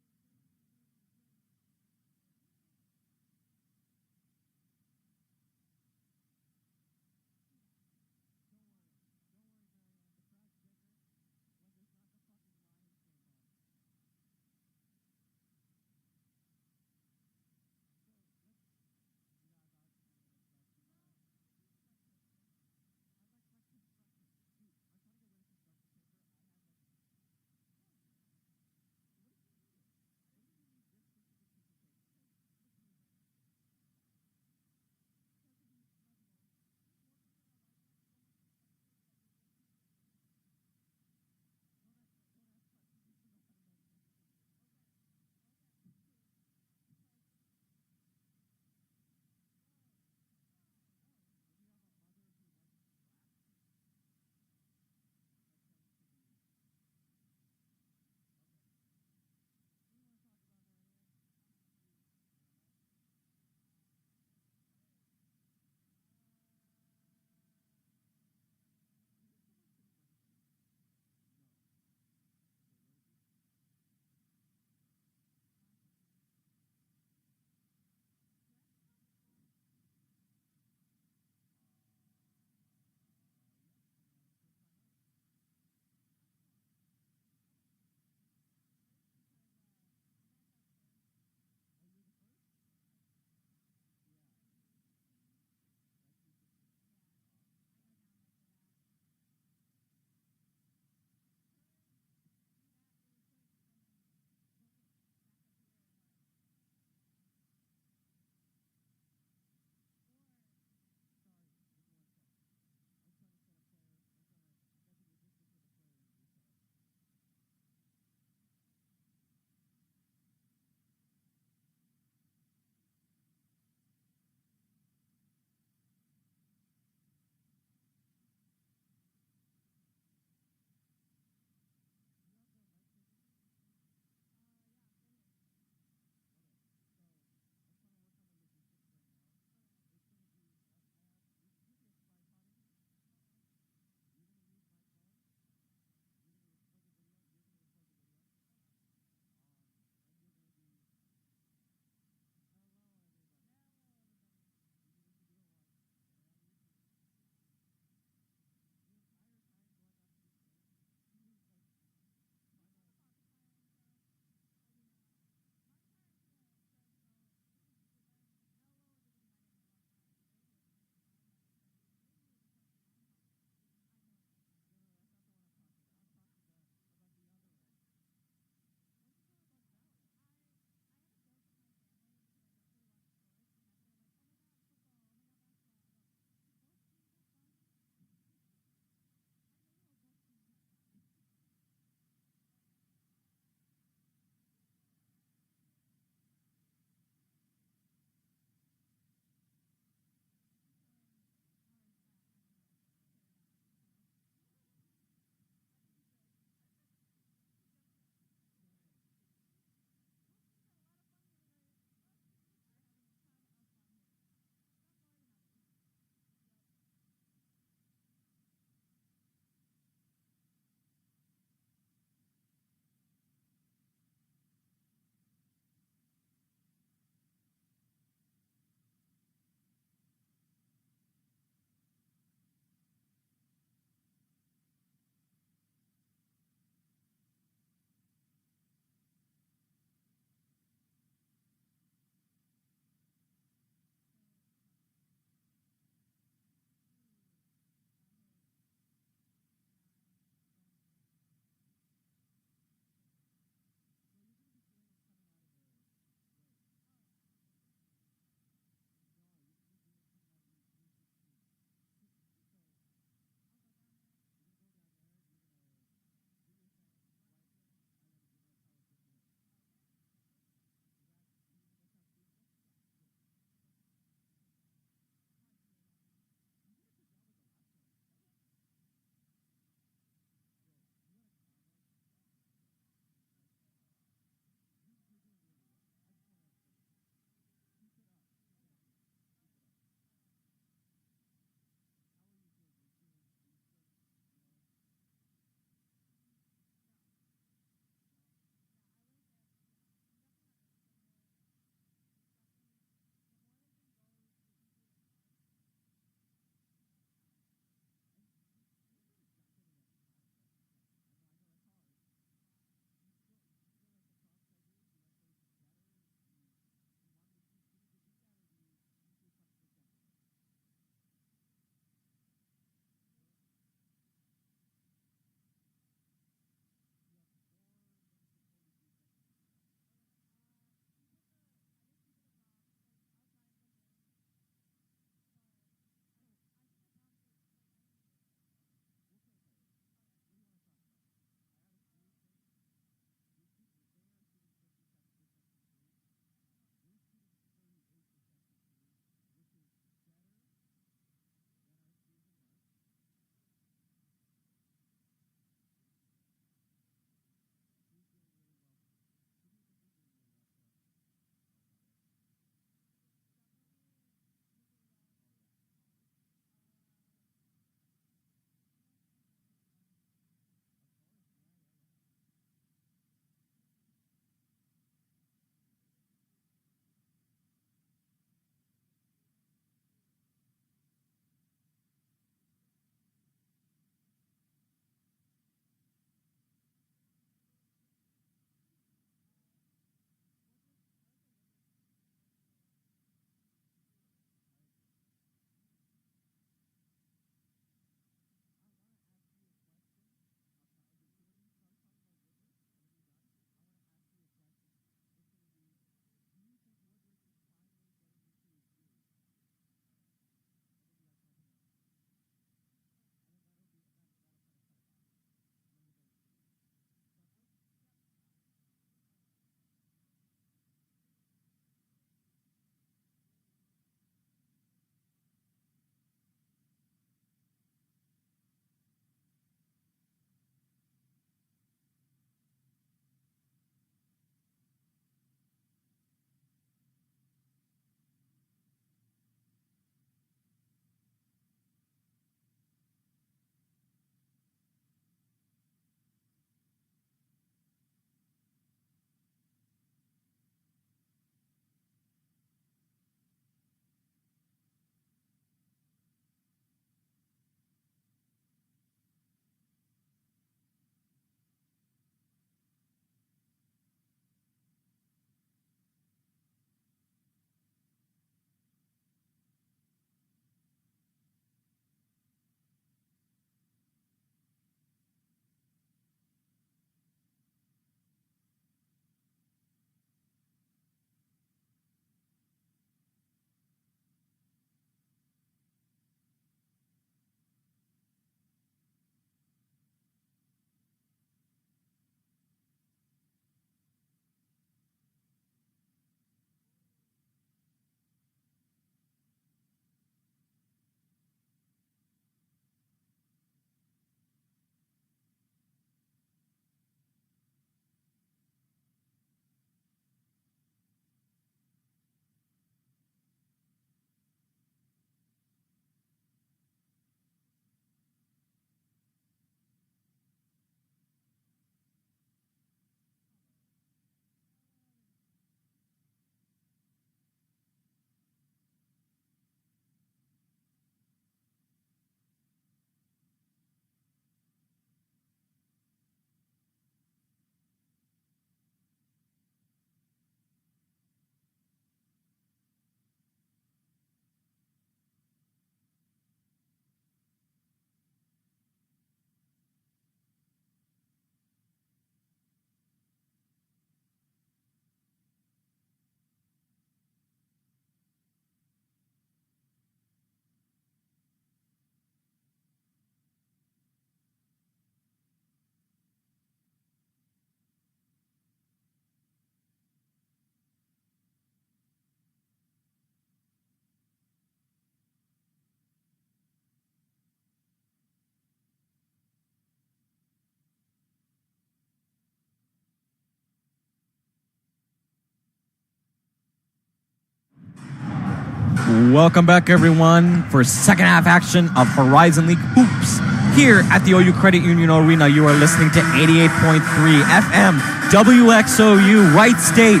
Welcome back, everyone, for second half action of Horizon League Hoops here at the OU Credit Union Arena. You are listening to 88.3 FM WXOU Wright State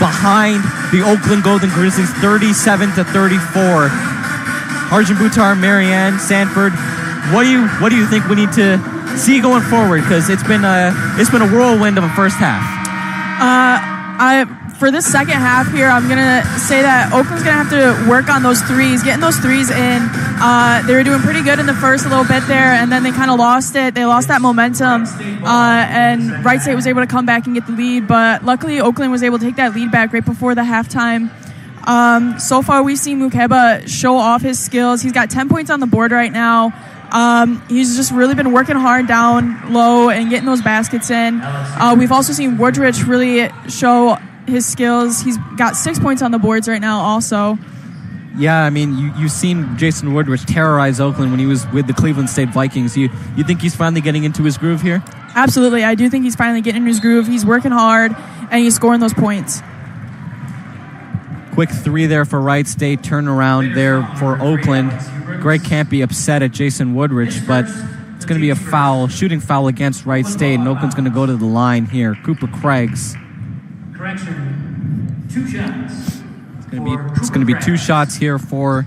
behind the Oakland Golden Grizzlies 37-34. Harjun Buttar, Maryanne, Sanford, what do you think we need to see going forward? Because it's been a whirlwind of a first half. For this second half here, I'm going to say that Oakland's going to have to work on those threes, getting those threes in. They were doing pretty good in the first little bit there, and then they kind of lost it. They lost that momentum, and Wright State was able to come back and get the lead. But luckily, Oakland was able to take that lead back right before the halftime. So far, we've seen Mukeba show off his skills. He's got 10 points on the board right now. He's just really been working hard down low and getting those baskets in. We've also seen Woodrich really show his skills. He's got 6 points on the boards right now also. Yeah, I mean, you've seen Jason Woodrich terrorize Oakland when he was with the Cleveland State Vikings. You think he's finally getting into his groove here? Absolutely. I do think he's finally getting in his groove. He's working hard, and he's scoring those points. Quick three there for Wright State. Turnaround there for Oakland. Greg can't be upset at Jason Woodrich, but it's going to be a foul, shooting foul against Wright State, and Oakland's going to go to the line here. Cooper Craigs. Correction, 2 shots. It's going to be 2 shots here for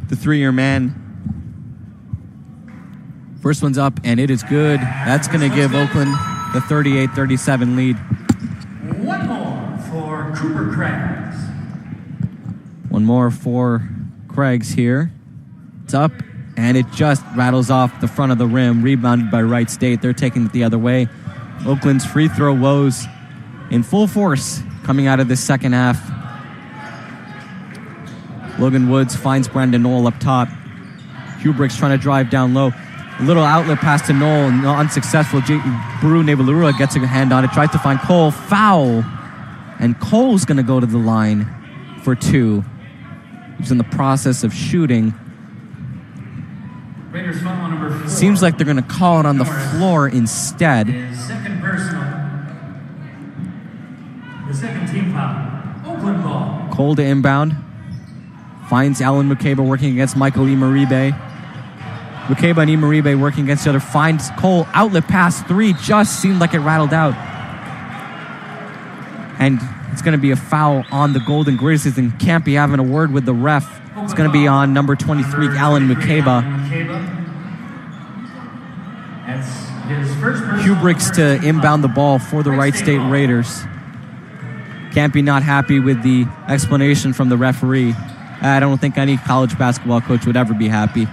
the 3-year man. First one's up, and it is good. That's going to give Oakland the 38-37 lead. One more for Cooper Craigs. One more for Craigs here. It's up, and it just rattles off the front of the rim, rebounded by Wright State. They're taking it the other way. Oakland's free throw woes in full force coming out of this second half. Logan Woods finds Brandon Knoll up top. Hubrick's trying to drive down low. A little outlet pass to Knoll, unsuccessful. Baru Nevalurua gets a hand on it, tries to find Cole. Foul. And Cole's going to go to the line for 2. He's in the process of shooting. Raiders foul number 4. Seems like they're going to call it on the floor instead. Second personal. The second team foul. Oakland ball. Cole to inbound. Finds Alan Mukeba working against Michael Imaribe. Mukeba and Imaribe working against each other. Finds Cole. Outlet pass 3. Just seemed like it rattled out. And it's going to be a foul on the Golden Grizzlies, and can't be having a word with the ref. It's going to be on number 23, Alan Mukeba. Hubrick's to inbound the ball for the Wright State Raiders. Can't be not happy with the explanation from the referee. I don't think any college basketball coach would ever be happy.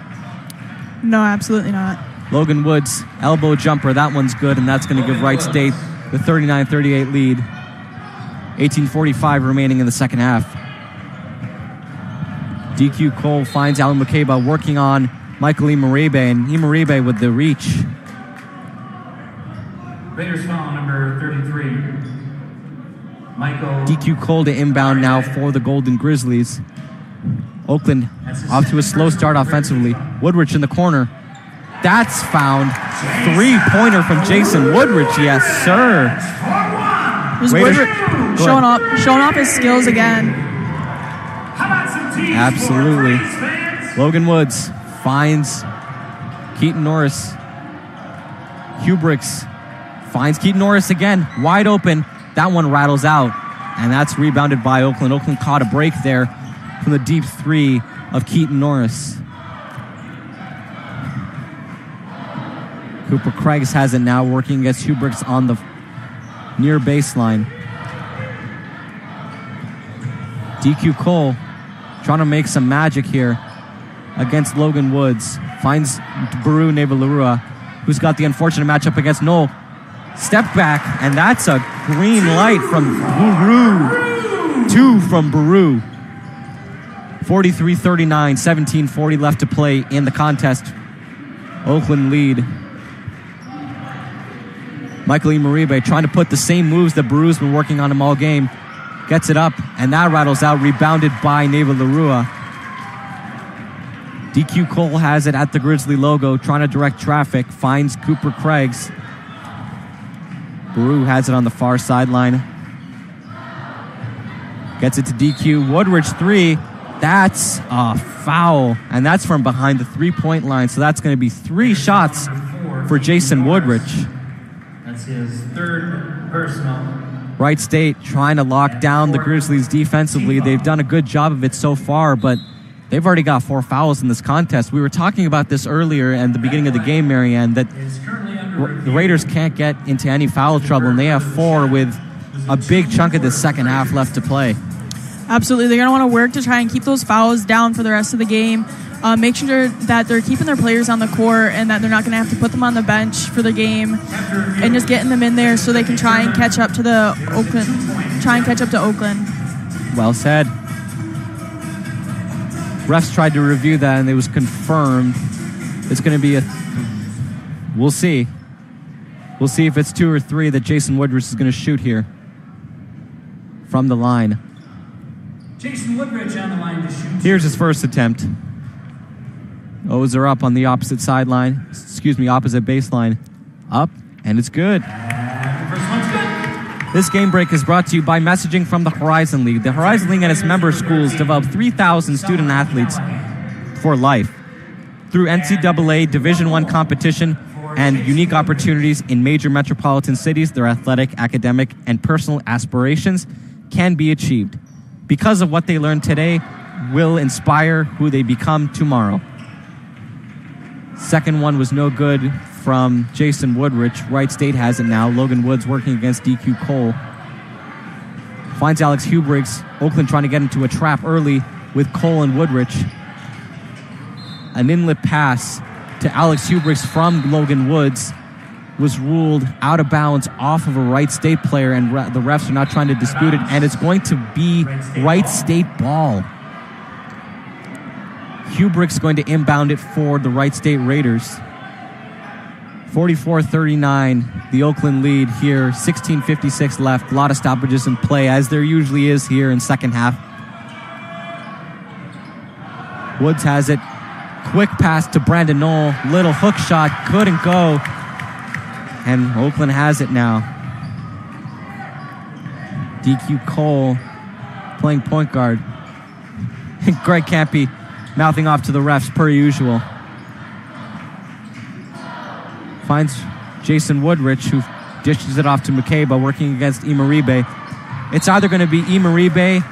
No, absolutely not. Logan Woods, elbow jumper. That one's good, and that's going to give Wright State the 39-38 lead. 18:45 remaining in the second half. DQ Cole finds Alan Mukeba working on Michael Imaribe, and Imaribe with the reach. Raiders foul number 33. Michael. DQ Cole to inbound now for the Golden Grizzlies. Oakland off to a slow start offensively. Woodrich in the corner. That's found. 3-pointer from Jason Woodrich. Yes, sir. Woodrich showing off his skills again. Absolutely. Logan Woods finds Keaton Norris. Hubricks finds Keaton Norris again. Wide open. That one rattles out. And that's rebounded by Oakland. Oakland caught a break there from the deep 3 of Keaton Norris. Cooper Craigs has it now, working against Hubricks on the near baseline. DQ Cole trying to make some magic here against Logan Woods. Finds Baru Nevalurua, who's got the unfortunate matchup against Knoll. Step back, and that's a green light from Baru. 2 from Baru. 43-39, 17:40 left to play in the contest. Oakland lead. Michael Imaribe trying to put the same moves that Baru's been working on him all game. Gets it up, and that rattles out, rebounded by Nevalurua. DQ Cole has it at the Grizzly logo, trying to direct traffic, finds Cooper Craigs. Baru has it on the far sideline. Gets it to DQ. Woodrich 3. That's a foul, and that's from behind the three-point line, so that's going to be 3 shots for Jason Woodrich. That's his 3rd personal. Wright State trying to lock down the Grizzlies defensively. They've done a good job of it so far, but they've already got 4 fouls in this contest. We were talking about this earlier at the beginning of the game, Maryanne, that the Raiders can't get into any foul trouble, and they have 4 with a big chunk of the second half left to play. Absolutely. They're going to want to work to try and keep those fouls down for the rest of the game. Make sure that they're keeping their players on the court and that they're not going to have to put them on the bench for the game, and just getting them in there so they can try and catch up to Oakland. Well said. Refs tried to review that, and it was confirmed. It's going to be we'll see. We'll see if it's 2 or 3 that Jason Woodrich is going to shoot here from the line. Jason Woodrich on the line to shoot. Here's his first attempt. O's are up on the opposite sideline. Opposite baseline. Up, and it's good. And the first one's good. This game break is brought to you by messaging from the Horizon League. The Horizon League and its member schools develop 3,000 student athletes for life through NCAA Division I competition and unique opportunities in major metropolitan cities. Their athletic, academic, and personal aspirations can be achieved. Because of what they learn today will inspire who they become tomorrow. Second one was no good from Jason Woodrich. Wright State has it now. Logan Woods working against DQ Cole. Finds Alex Hubriggs. Oakland trying to get into a trap early with Cole and Woodrich. An inlet pass to Alex Hubriggs from Logan Woods was ruled out of bounds off of a Wright State player, and the refs are not trying to dispute it, and it's going to be Wright State ball. Hubriggs going to inbound it for the Wright State Raiders. 44-39, the Oakland lead here. 16:56 left. A lot of stoppages in play, as there usually is here in second half. Woods has it. Quick pass to Brandon Knoll. Little hook shot. Couldn't go. And Oakland has it now. DQ Cole playing point guard. Greg Campy mouthing off to the refs per usual. Finds Jason Woodrich, who dishes it off to McCabe, working against Imaribe. It's either going to be Imaribe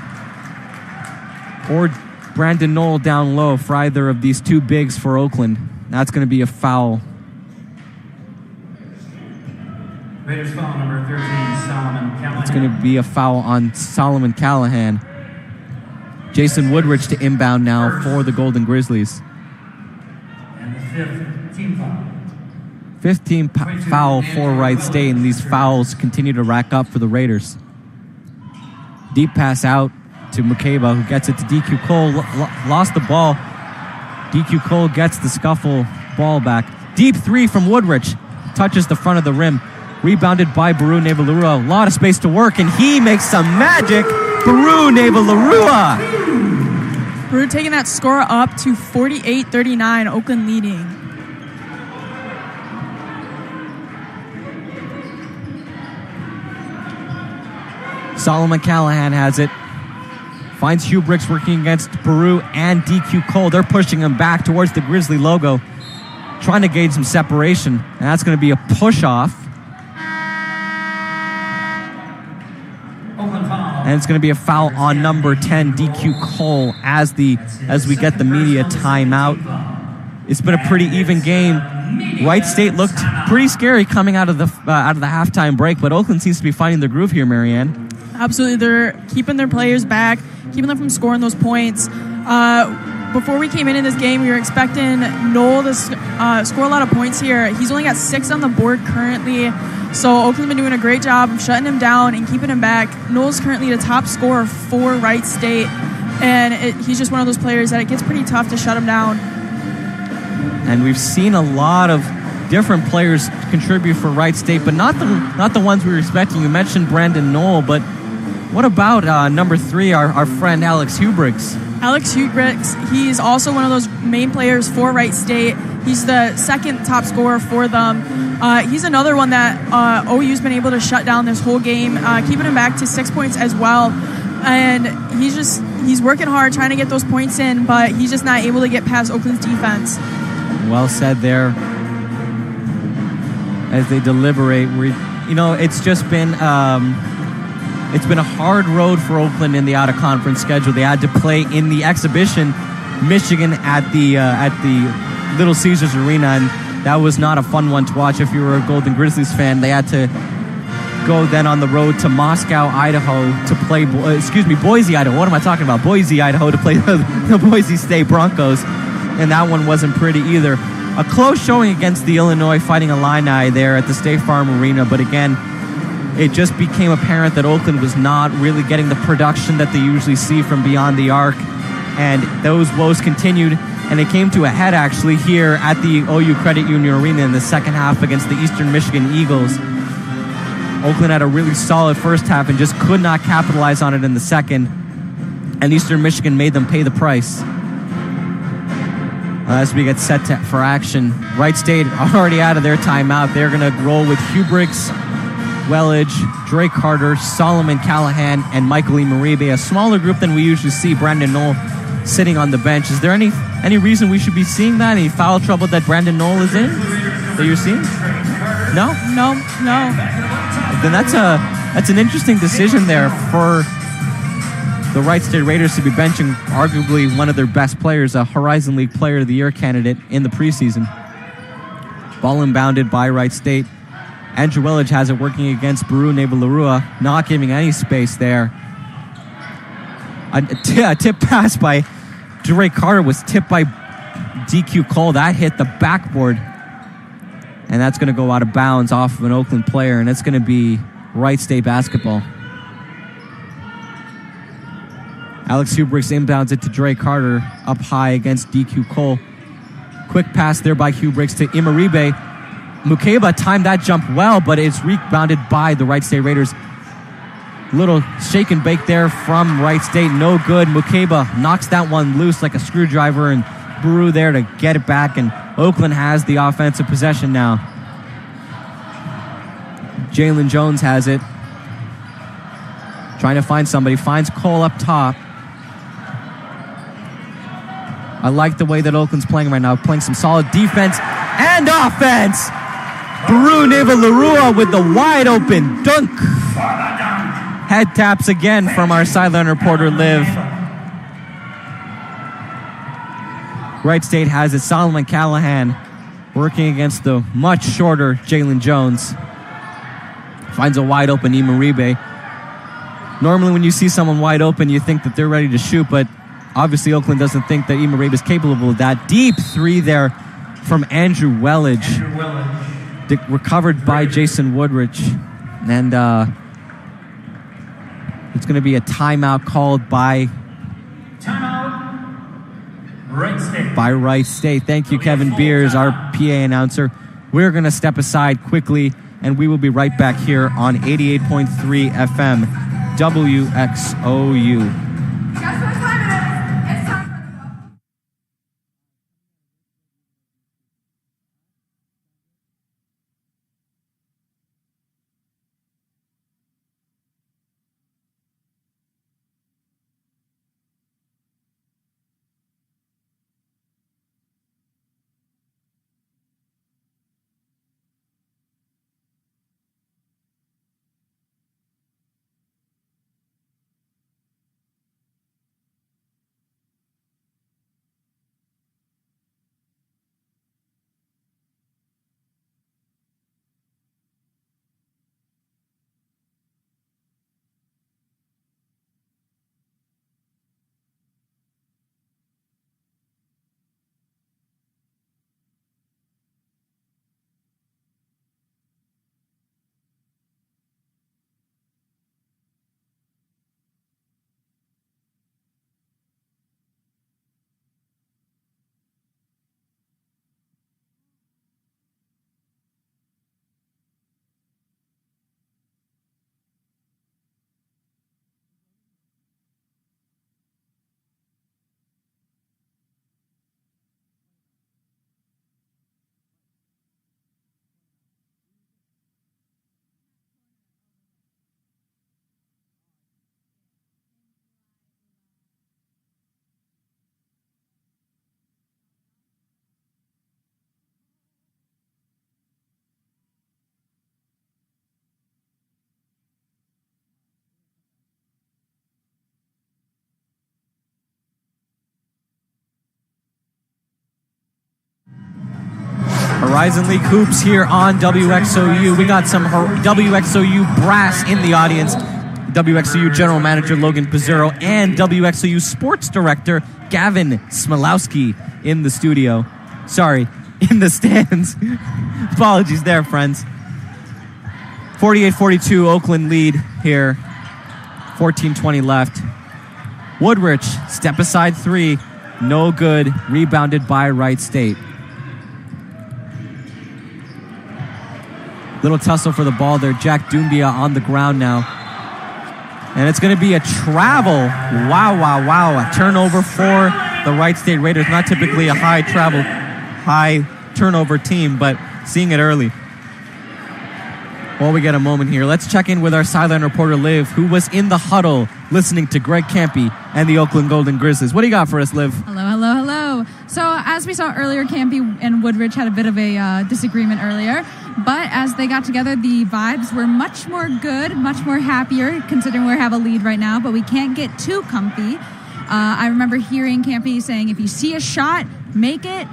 or Brandon Knoll down low for either of these two bigs for Oakland. That's going to be a foul. Raiders foul number 13, Solomon Callahan. It's going to be a foul on Solomon Callahan. Jason Woodrich to inbound now for the Golden Grizzlies. And the 5th team foul. 15 foul for Wright State, and these fouls continue to rack up for the Raiders. Deep pass out to McCabe, who gets it to DQ Cole. Lost the ball. DQ Cole gets the scuffle ball back. Deep three from Woodrich. Touches the front of the rim. Rebounded by Baru Nevalerua. A lot of space to work, and he makes some magic. Baru Nevalerua. Baru taking that score up to 48-39, Oakland leading. Solomon Callahan has it. Finds Hubriggs working against Baru and DQ Cole. They're pushing him back towards the Grizzly logo, trying to gauge some separation, and that's going to be a push-off. And it's going to be a foul on number 10, DQ Cole, as we get the media timeout. It's been a pretty even game. Wright State looked pretty scary coming out of the halftime break, but Oakland seems to be finding their groove here, Maryanne. Absolutely. They're keeping their players back, keeping them from scoring those points. Before we came into this game, we were expecting Knoll to score a lot of points here. He's only got 6 on the board currently, so Oakland's been doing a great job of shutting him down and keeping him back. Knoll's currently the top scorer for Wright State, and he's just one of those players that it gets pretty tough to shut him down. And we've seen a lot of different players contribute for Wright State, but not the ones we were expecting. You mentioned Brandon Knoll, but what about number 3, our friend Alex Hubriggs? Alex Hubriggs, he's also one of those main players for Wright State. He's the second top scorer for them. He's another one that OU's been able to shut down this whole game, keeping him back to 6 points as well. And he's he's working hard trying to get those points in, but he's just not able to get past Oakland's defense. Well said there. As they deliberate, it's just been it's been a hard road for Oakland in the out-of-conference schedule. They had to play in the exhibition, Michigan at the Little Caesars Arena, and that was not a fun one to watch if you were a Golden Grizzlies fan. They had to go then on the road to Moscow, Idaho to play, Boise, Idaho. What am I talking about? Boise, Idaho to play the Boise State Broncos, and that one wasn't pretty either. A close showing against the Illinois Fighting Illini there at the State Farm Arena, but again, it just became apparent that Oakland was not really getting the production that they usually see from beyond the arc, and those woes continued, and it came to a head actually here at the OU Credit Union Arena in the second half against the Eastern Michigan Eagles. Oakland had a really solid first half and just could not capitalize on it in the second, and Eastern Michigan made them pay the price. As we get set for action, Wright State already out of their timeout. They're going to roll with Hubricks, Wellage, Drake Carter, Solomon Callahan, and Michael E. Maribe, a smaller group than we usually see. Brandon Knoll sitting on the bench. Is there any reason we should be seeing that? Any foul trouble that Brandon Knoll is in that you're seeing? No? No. Then that's an interesting decision there for the Wright State Raiders to be benching arguably one of their best players, a Horizon League Player of the Year candidate in the preseason. Ball inbounded by Wright State. Andrew Wellage has it working against Baru Nevalarua, not giving any space there. A tip pass by Drake Carter was tipped by DQ Cole. That hit the backboard. And that's going to go out of bounds off of an Oakland player, and it's going to be Wright State basketball. Alex Hubricks inbounds it to Drake Carter up high against DQ Cole. Quick pass there by Hubricks to Imaribe. Mukeba timed that jump well, but it's rebounded by the Wright State Raiders. Little shake and bake there from Wright State. No good. Mukeba knocks that one loose like a screwdriver, and Baru there to get it back, and Oakland has the offensive possession now. Jalen Jones has it. Trying to find somebody. Finds Cole up top. I like the way that Oakland's playing right now. Playing some solid defense and offense. Baru Nevalarua with the wide open dunk. Head taps again from our sideline reporter, Liv. Wright State has it. Solomon Callahan working against the much shorter Jalen Jones. Finds a wide open Imaribe. Normally when you see someone wide open, you think that they're ready to shoot, but obviously Oakland doesn't think that Imaribe is capable of that. Deep three there from Andrew Wellage. Recovered by Jason Woodrich. And it's going to be a timeout called by Wright State. Thank you, Kevin Beers, our PA announcer. We're going to step aside quickly, and we will be right back here on 88.3 FM, WXOU. Horizon League Hoops here on WXOU. We got some WXOU brass in the audience. WXOU General Manager Logan Pizzurro and WXOU Sports Director Gavin Smolowski in the studio. Sorry, in the stands. Apologies there, friends. 48-42, Oakland lead here. 14:20 left. Woodrich, step aside three. No good. Rebounded by Wright State. Little tussle for the ball there. Jack Doumbia on the ground now. And it's going to be a travel. Wow. A turnover for the Wright State Raiders. Not typically a high turnover team, but seeing it early. While we get a moment here, let's check in with our sideline reporter, Liv, who was in the huddle listening to Greg Campy and the Oakland Golden Grizzlies. What do you got for us, Liv? Hello. So as we saw earlier, Campy and Woodrich had a bit of a disagreement earlier. But as they got together, the vibes were much more good, much more happier, considering we have a lead right now, but we can't get too comfy. I remember hearing Campy saying, if you see a shot, make it.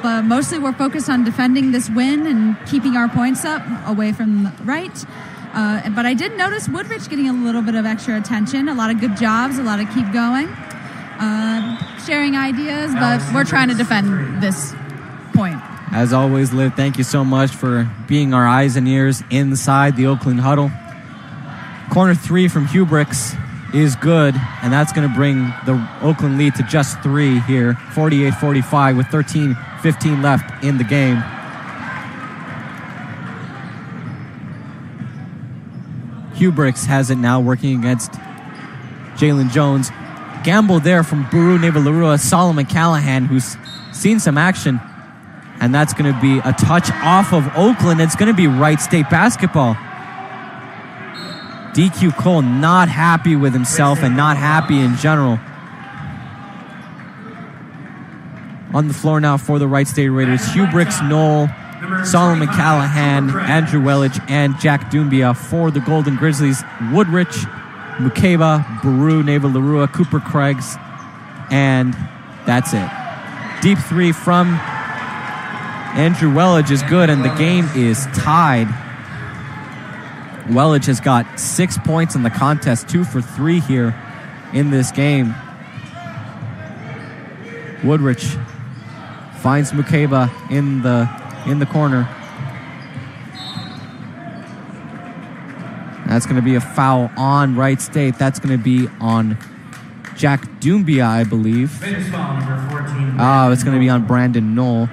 Mostly we're focused on defending this win and keeping our points up away from the right. But I did notice Woodrich getting a little bit of extra attention, a lot of good jobs, a lot of keep going, sharing ideas, but we're trying to defend this point. As always, Liv, thank you so much for being our eyes and ears inside the Oakland huddle. Corner three from Hubricks is good, and that's going to bring the Oakland lead to just three here, 48-45 with 13:15 left in the game. Hubricks has it now, working against Jalen Jones. Gamble there from Buru Nevalarua, Solomon Callahan, who's seen some action. And that's going to be a touch off of Oakland. It's going to be Wright State basketball. DQ Cole not happy with himself and not happy in general. On the floor now for the Wright State Raiders, Hubricks, Knoll, Solomon Callahan, Andrew Wellich, and Jack Doumbia. For the Golden Grizzlies, Woodrich, Mukeba, Buru Nevalarua, Cooper Craigs, and that's it. Deep three from Andrew Wellich is good, and the game is tied. Wellich has got 6 points in the contest, 2 for 3 here in this game. Woodrich finds Mukeba in the corner. That's going to be a foul on Wright State. That's going to be on Jack Doumbia, I believe. Oh, it's going to be on Brandon Knoll.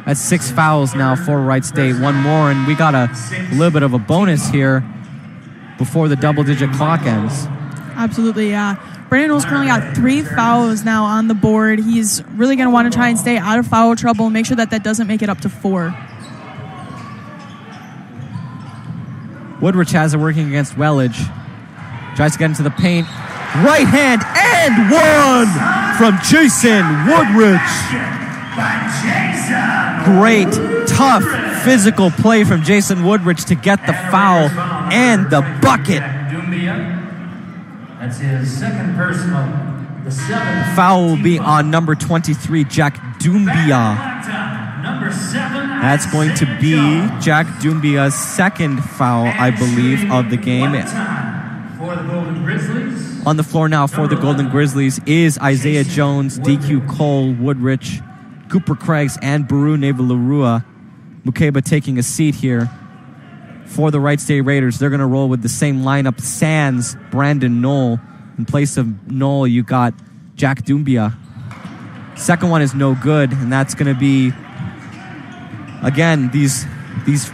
That's 6 fouls now for Wright State. One more, and we got a little bit of a bonus here before the double-digit clock ends. Absolutely, yeah. Brandon Knoll's currently got 3 fouls now on the board. He's really going to want to try and stay out of foul trouble and make sure that doesn't make it up to 4. Woodrich has it working against Wellich. Tries to get into the paint. Right hand and one from Jason Woodrich. Great, tough, physical play from Jason Woodrich to get the foul and the bucket. That's his second personal. The 7th. Foul will be on number 23, Jack Doumbia. Number 7. That's going to be Jack Doumbia's second foul, I believe, of the game. For the Golden Grizzlies. On the floor now for the Golden Grizzlies is Isaiah Jones, DQ Cole, Woodrich, Cooper Craigs, and Buru Nevalarua. Mukeba taking a seat here for the Wright State Raiders. They're going to roll with the same lineup, sans Brandon Knoll. In place of Knoll, you got Jack Doumbia. Second one is no good, and that's going to be, again, these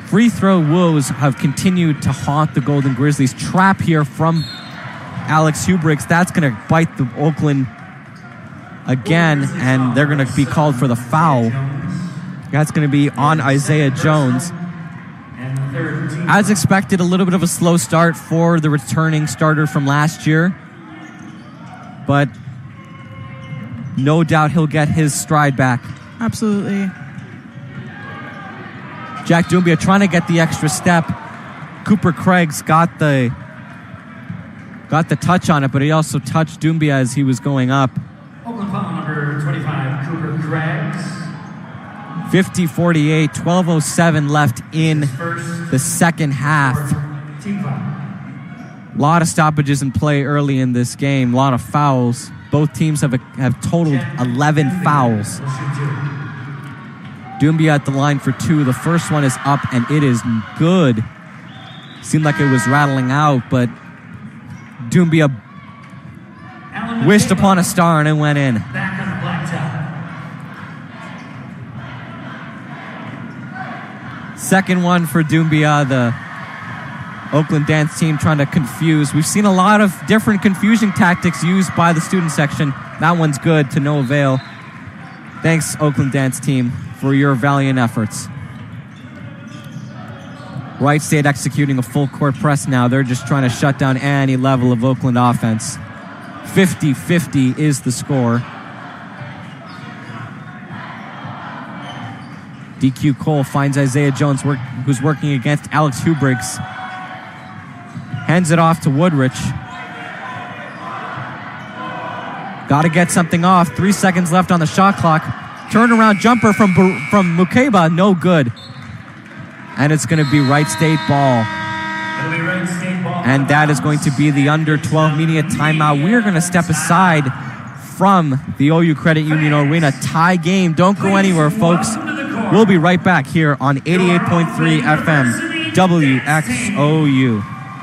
free throw woes have continued to haunt the Golden Grizzlies. Trap here from Alex Hubricks. That's going to bite the Oakland again, and they're going to be called for the foul. That's going to be on Isaiah Jones. As expected, a little bit of a slow start for the returning starter from last year, but no doubt he'll get his stride back. Absolutely. Jack Doumbia trying to get the extra step. Cooper Craigs got the touch on it, but he also touched Doumbia as he was going up. Oakland foul number 25, Cooper Craigs. 50-48, 12:07 left in the second half. A lot of stoppages in play early in this game, a lot of fouls. Both teams have totaled 11 fouls. Doumbia at the line for 2. The first one is up, and it is good. Seemed like it was rattling out, but Doumbia wished upon a star, and it went in. Second one for Doumbia, the Oakland dance team trying to confuse. We've seen a lot of different confusing tactics used by the student section. That one's good, to no avail. Thanks, Oakland dance team, for your valiant efforts. Wright State executing a full court press now. They're just trying to shut down any level of Oakland offense. 50-50 is the score. DQ Cole finds Isaiah Jones, who's working against Alex Hubriggs. Hands it off to Woodrich. Got to get something off. 3 seconds left on the shot clock. Turnaround jumper from Mukeba, no good. And it's going to be Wright State ball. And that is going to be the under 12 media timeout. We're going to step aside from the OU Credit Union Arena. Tie game. Don't go anywhere, folks. We'll be right back here on 88.3 FM WXOU.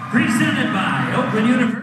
Presented by Oakland University.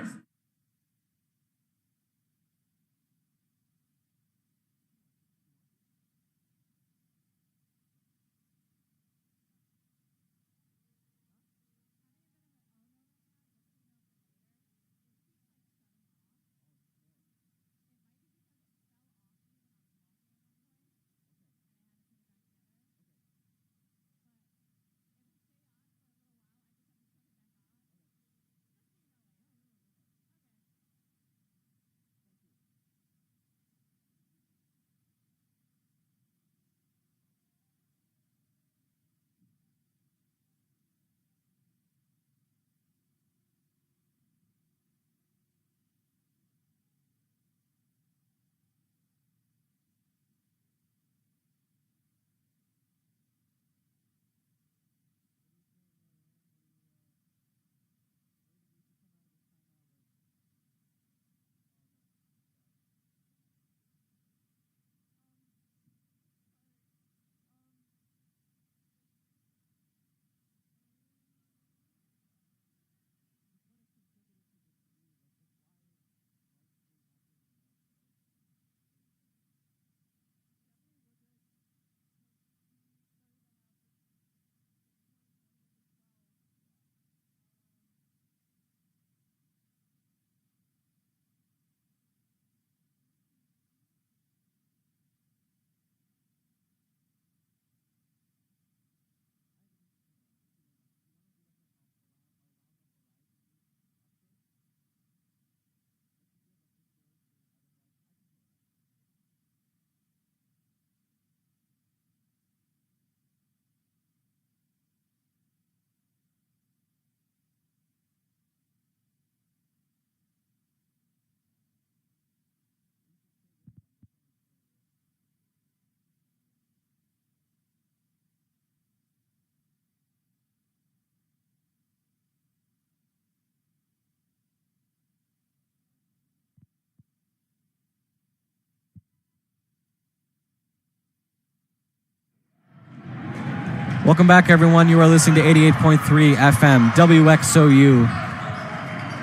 Welcome back, everyone. You are listening to 88.3 FM, WXOU.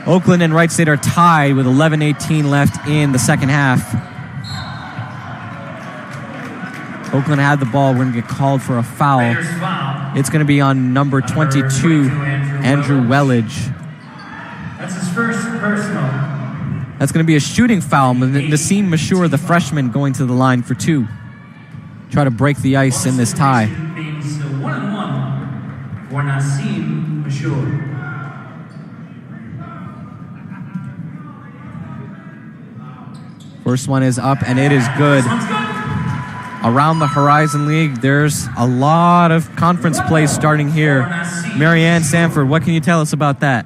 Oakland and Wright State are tied with 11:18 left in the second half. Oakland had the ball. We're going to get called for a foul. It's going to be on number 22, Andrew Wellage. That's his first personal. That's going to be a shooting foul. Nassim Mashur, the freshman, going to the line for 2. Try to break the ice in this tie. Means 1-1 for Nassim Mashur. First one is up, and it is good. Around the Horizon League, there's a lot of conference play starting here. Maryanne, Sanford, what can you tell us about that?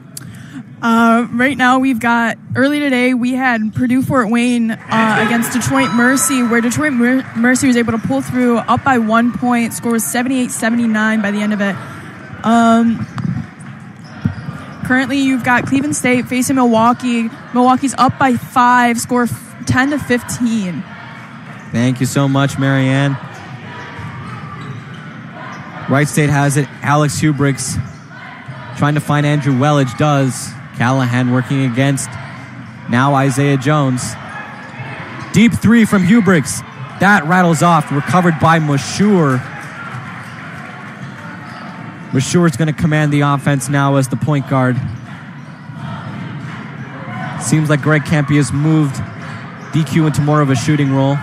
Right now, we've got, early today, we had Purdue-Fort Wayne against Detroit Mercy, where Detroit Mercy was able to pull through up by 1 point. Score was 78-79 by the end of it. Currently, you've got Cleveland State facing Milwaukee. Milwaukee's up by 5, score 10-15. Thank you so much, Maryanne. Wright State has it. Alex Hubricks trying to find Andrew Wellage. Does. Callahan working against now Isaiah Jones. Deep three from Hubricks. That rattles off. Recovered by Mashour. Mashour's going to command the offense now as the point guard. Seems like Greg Campy has moved DQ into more of a shooting role.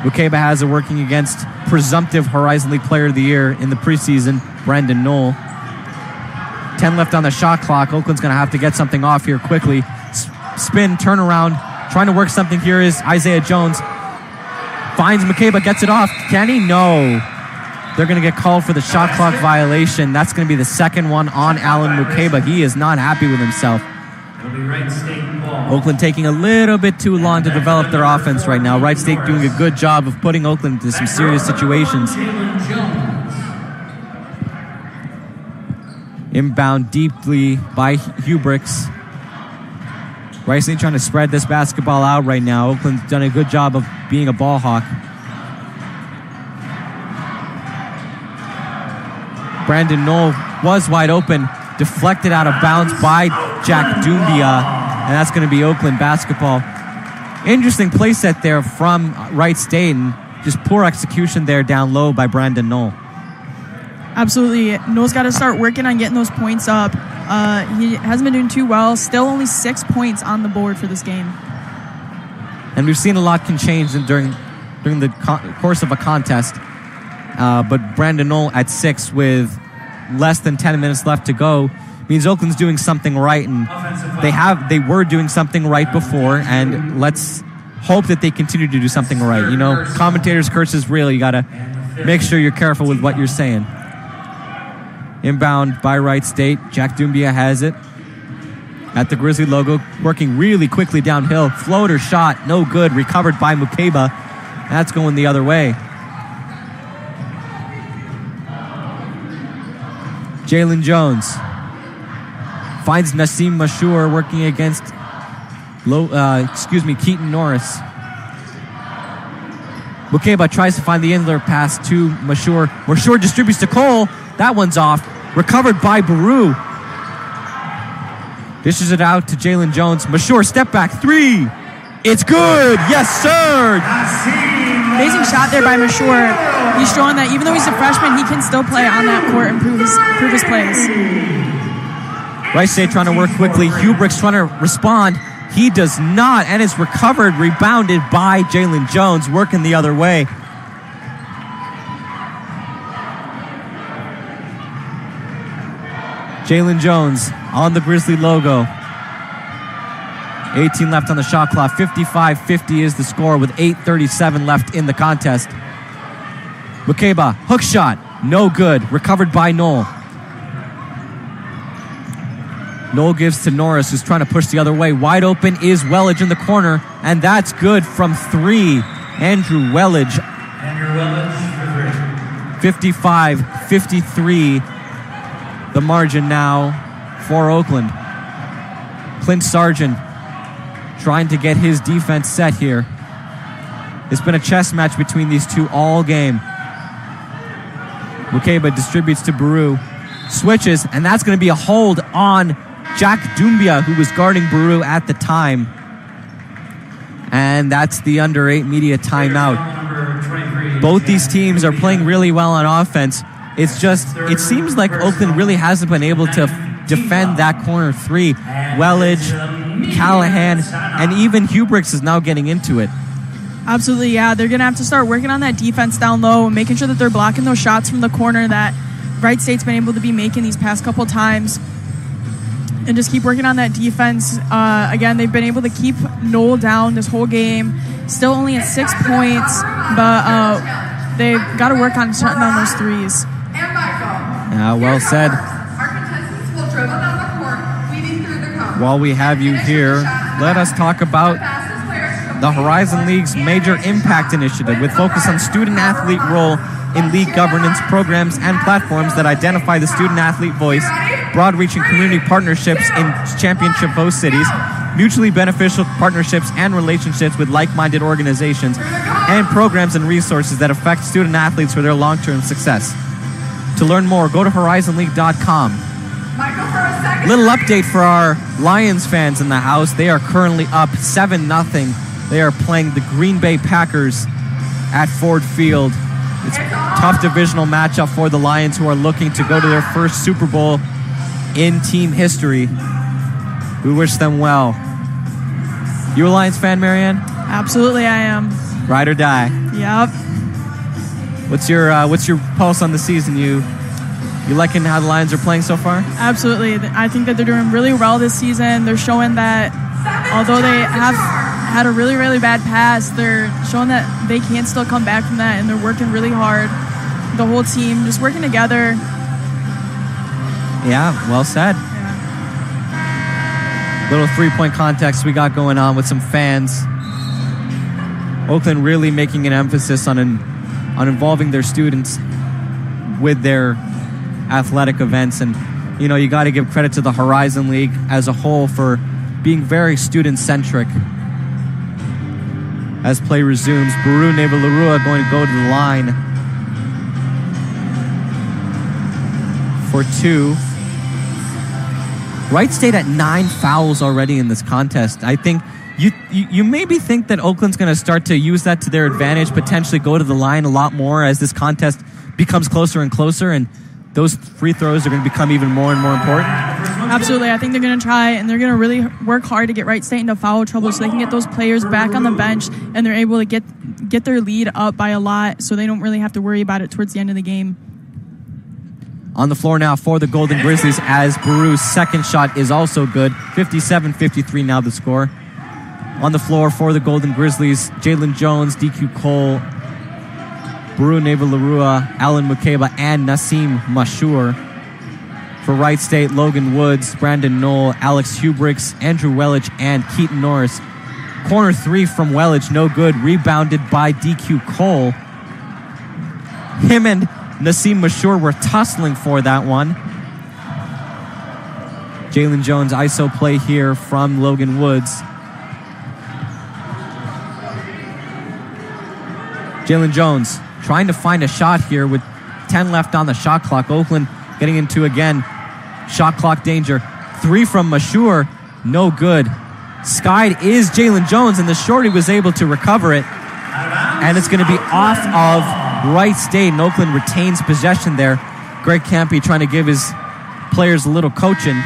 Mukeba has it working against presumptive Horizon League Player of the Year in the preseason, Brandon Knoll. 10 left on the shot clock. Oakland's going to have to get something off here quickly. Spin, turnaround. Trying to work something here is Isaiah Jones. Finds Mukeba, gets it off. Can he? No. They're going to get called for the shot clock violation. That's going to be the second one on Alan Mukeba. He is not happy with himself. Oakland taking a little bit too long to develop their offense right now. Wright State doing a good job of putting Oakland into some serious situations. Inbound deeply by Hubricks. Wright State trying to spread this basketball out right now. Oakland's done a good job of being a ball hawk. Brandon Knoll was wide open. Deflected out of bounds by Jack Doumbia. And that's going to be Oakland basketball. Interesting play set there from Wright State. And just poor execution there down low by Brandon Knoll. Absolutely. Knoll's got to start working on getting those points up. He hasn't been doing too well. Still only 6 points on the board for this game. And we've seen a lot can change during the course of a contest. But Brandon Knoll at 6 with less than 10 minutes left to go means Oakland's doing something right, and they were doing something right before, and let's hope that they continue to do something right. You know, commentators' curse is real. You got to make sure you're careful with what you're saying. Inbound by Wright State. Jack Doumbia has it at the Grizzly logo, working really quickly downhill. Floater shot, no good. Recovered by Mukeba. That's going the other way. Jalen Jones finds Nassim Mashour working against Keaton Norris. Mukeba tries to find the inler pass to Mashour. Mashour distributes to Cole. That one's off. Recovered by Baru. Dishes it out to Jalen Jones. Mashour, step back three. It's good. Yes, sir. Amazing shot there by Mashour. He's showing that even though he's a freshman, he can still play on that court and prove his plays. Wright State trying to work quickly. Hubricks trying to respond. He does not, and it's recovered, rebounded by Jalen Jones, working the other way. Jalen Jones on the Grizzly logo. 18 left on the shot clock. 55-50 is the score with 8:37 left in the contest. Mukeba, hook shot, no good. Recovered by Knoll. Knoll gives to Norris, who's trying to push the other way. Wide open is Wellage in the corner, and that's good from three. Andrew Wellage. 55-53. The margin now for Oakland. Clint Sargent trying to get his defense set here. It's been a chess match between these two all game. Mukeba distributes to Baru. Switches, and that's going to be a hold on Jack Doumbia, who was guarding Baru at the time. And that's the under 8 media timeout. Both these teams are playing really well on offense. It's just, it seems like Oakland really hasn't been able to defend that corner three. Wellage, Callahan, and even Hubricks is now getting into it. Absolutely, yeah. They're going to have to start working on that defense down low and making sure that they're blocking those shots from the corner that Wright State's been able to be making these past couple times. And just keep working on that defense. Again, they've been able to keep Knoll down this whole game. Still only at 6 points, but they've got to work on shutting down those threes. Well said. While we have you here, let us talk about the Horizon League's Major Impact Initiative with focus on student-athlete role in league governance programs and platforms that identify the student-athlete voice, broad-reaching community partnerships in championship host cities, mutually beneficial partnerships and relationships with like-minded organizations, and programs and resources that affect student-athletes for their long-term success. To learn more, go to horizonleague.com. Little update for our Lions fans in the house. They are currently up 7-0. They are playing the Green Bay Packers at Ford Field. It's a tough divisional matchup for the Lions, who are looking to go to their first Super Bowl in team history. We wish them well. You a Lions fan, Maryanne? Absolutely, I am. Ride or die. Yep. What's your pulse on the season? You liking how the Lions are playing so far? Absolutely. I think that they're doing really well this season. They're showing that although they have had a really, really bad past, they're showing that they can still come back from that, and they're working really hard. The whole team just working together. Yeah, well said. Yeah. Little three-point context we got going on with some fans. Oakland really making an emphasis on involving their students with their athletic events, and you got to give credit to the Horizon League as a whole for being very student-centric. As play resumes, Baru Nevalerua going to go to the line for 2. Wright State at 9 fouls already in this contest. I think you maybe think that Oakland's going to start to use that to their advantage, potentially go to the line a lot more as this contest becomes closer and closer, and those free throws are going to become even more and more important. Absolutely. I think they're going to try, and they're going to really work hard to get Wright State into foul trouble so they can get those players back on the bench, and they're able to get their lead up by a lot so they don't really have to worry about it towards the end of the game. On the floor now for the Golden Grizzlies, as Baru's second shot is also good. 57-53 now the score. On the floor for the Golden Grizzlies, Jalen Jones, DQ Cole, Baru Nevalerua, Alan Mukeba, and Nassim Mashur. For Wright State, Logan Woods, Brandon Knoll, Alex Hubricks, Andrew Wellich, and Keaton Norris. Corner 3 from Wellich, no good. Rebounded by DQ Cole. Him and Nassim Mashur were tussling for that one. Jalen Jones ISO play here from Logan Woods. Jalen Jones trying to find a shot here with 10 left on the shot clock. Oakland getting into, again, shot clock danger. 3 from Mashur, no good. Skied is Jalen Jones, and the shorty was able to recover it. And it's going to be off of Wright State, and Oakland retains possession there. Greg Campy trying to give his players a little coaching.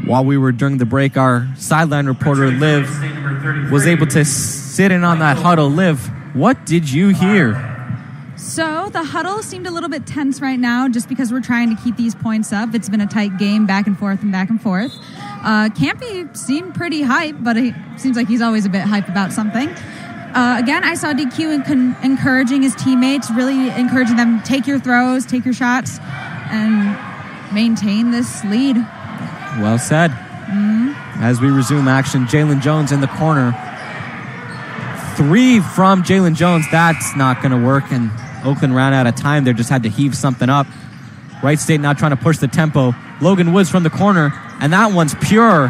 While we were during the break, our sideline reporter, Liv, was able to sit in on that huddle. Liv, what did you hear? So the huddle seemed a little bit tense right now just because we're trying to keep these points up. It's been a tight game, back and forth and back and forth. Campy seemed pretty hype, but it seems like he's always a bit hype about something. Again, I saw DQ encouraging his teammates, really encouraging them, take your throws, take your shots, and maintain this lead. Well said. As we resume action, Jalen Jones in the corner. 3 from Jalen Jones. That's not going to work, and Oakland ran out of time there, just had to heave something up. Wright State now trying to push the tempo. Logan Woods from the corner, and that one's pure.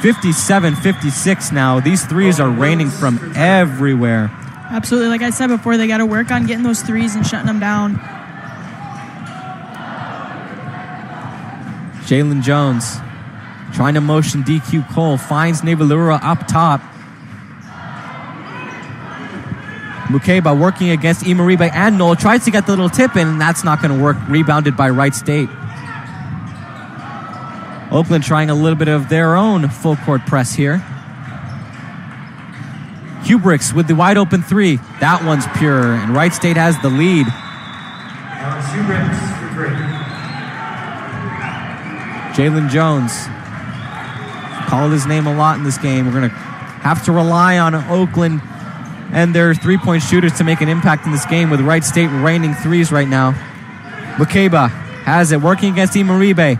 57-56 now. These threes are raining from everywhere. Absolutely. Like I said before, they got to work on getting those threes and shutting them down. Jalen Jones trying to motion DQ Cole. Finds Nevalerua up top. Mukeba working against Imaribe and Knoll. Tries to get the little tip in, and that's not going to work. Rebounded by Wright State. Oakland trying a little bit of their own full court press here. Hubricks with the wide open 3. That one's pure, and Wright State has the lead. Jalen Jones. Called his name a lot in this game. We're going to have to rely on Oakland and their three-point shooters to make an impact in this game, with Wright State raining threes right now. Mukeba has it, working against Imaribe.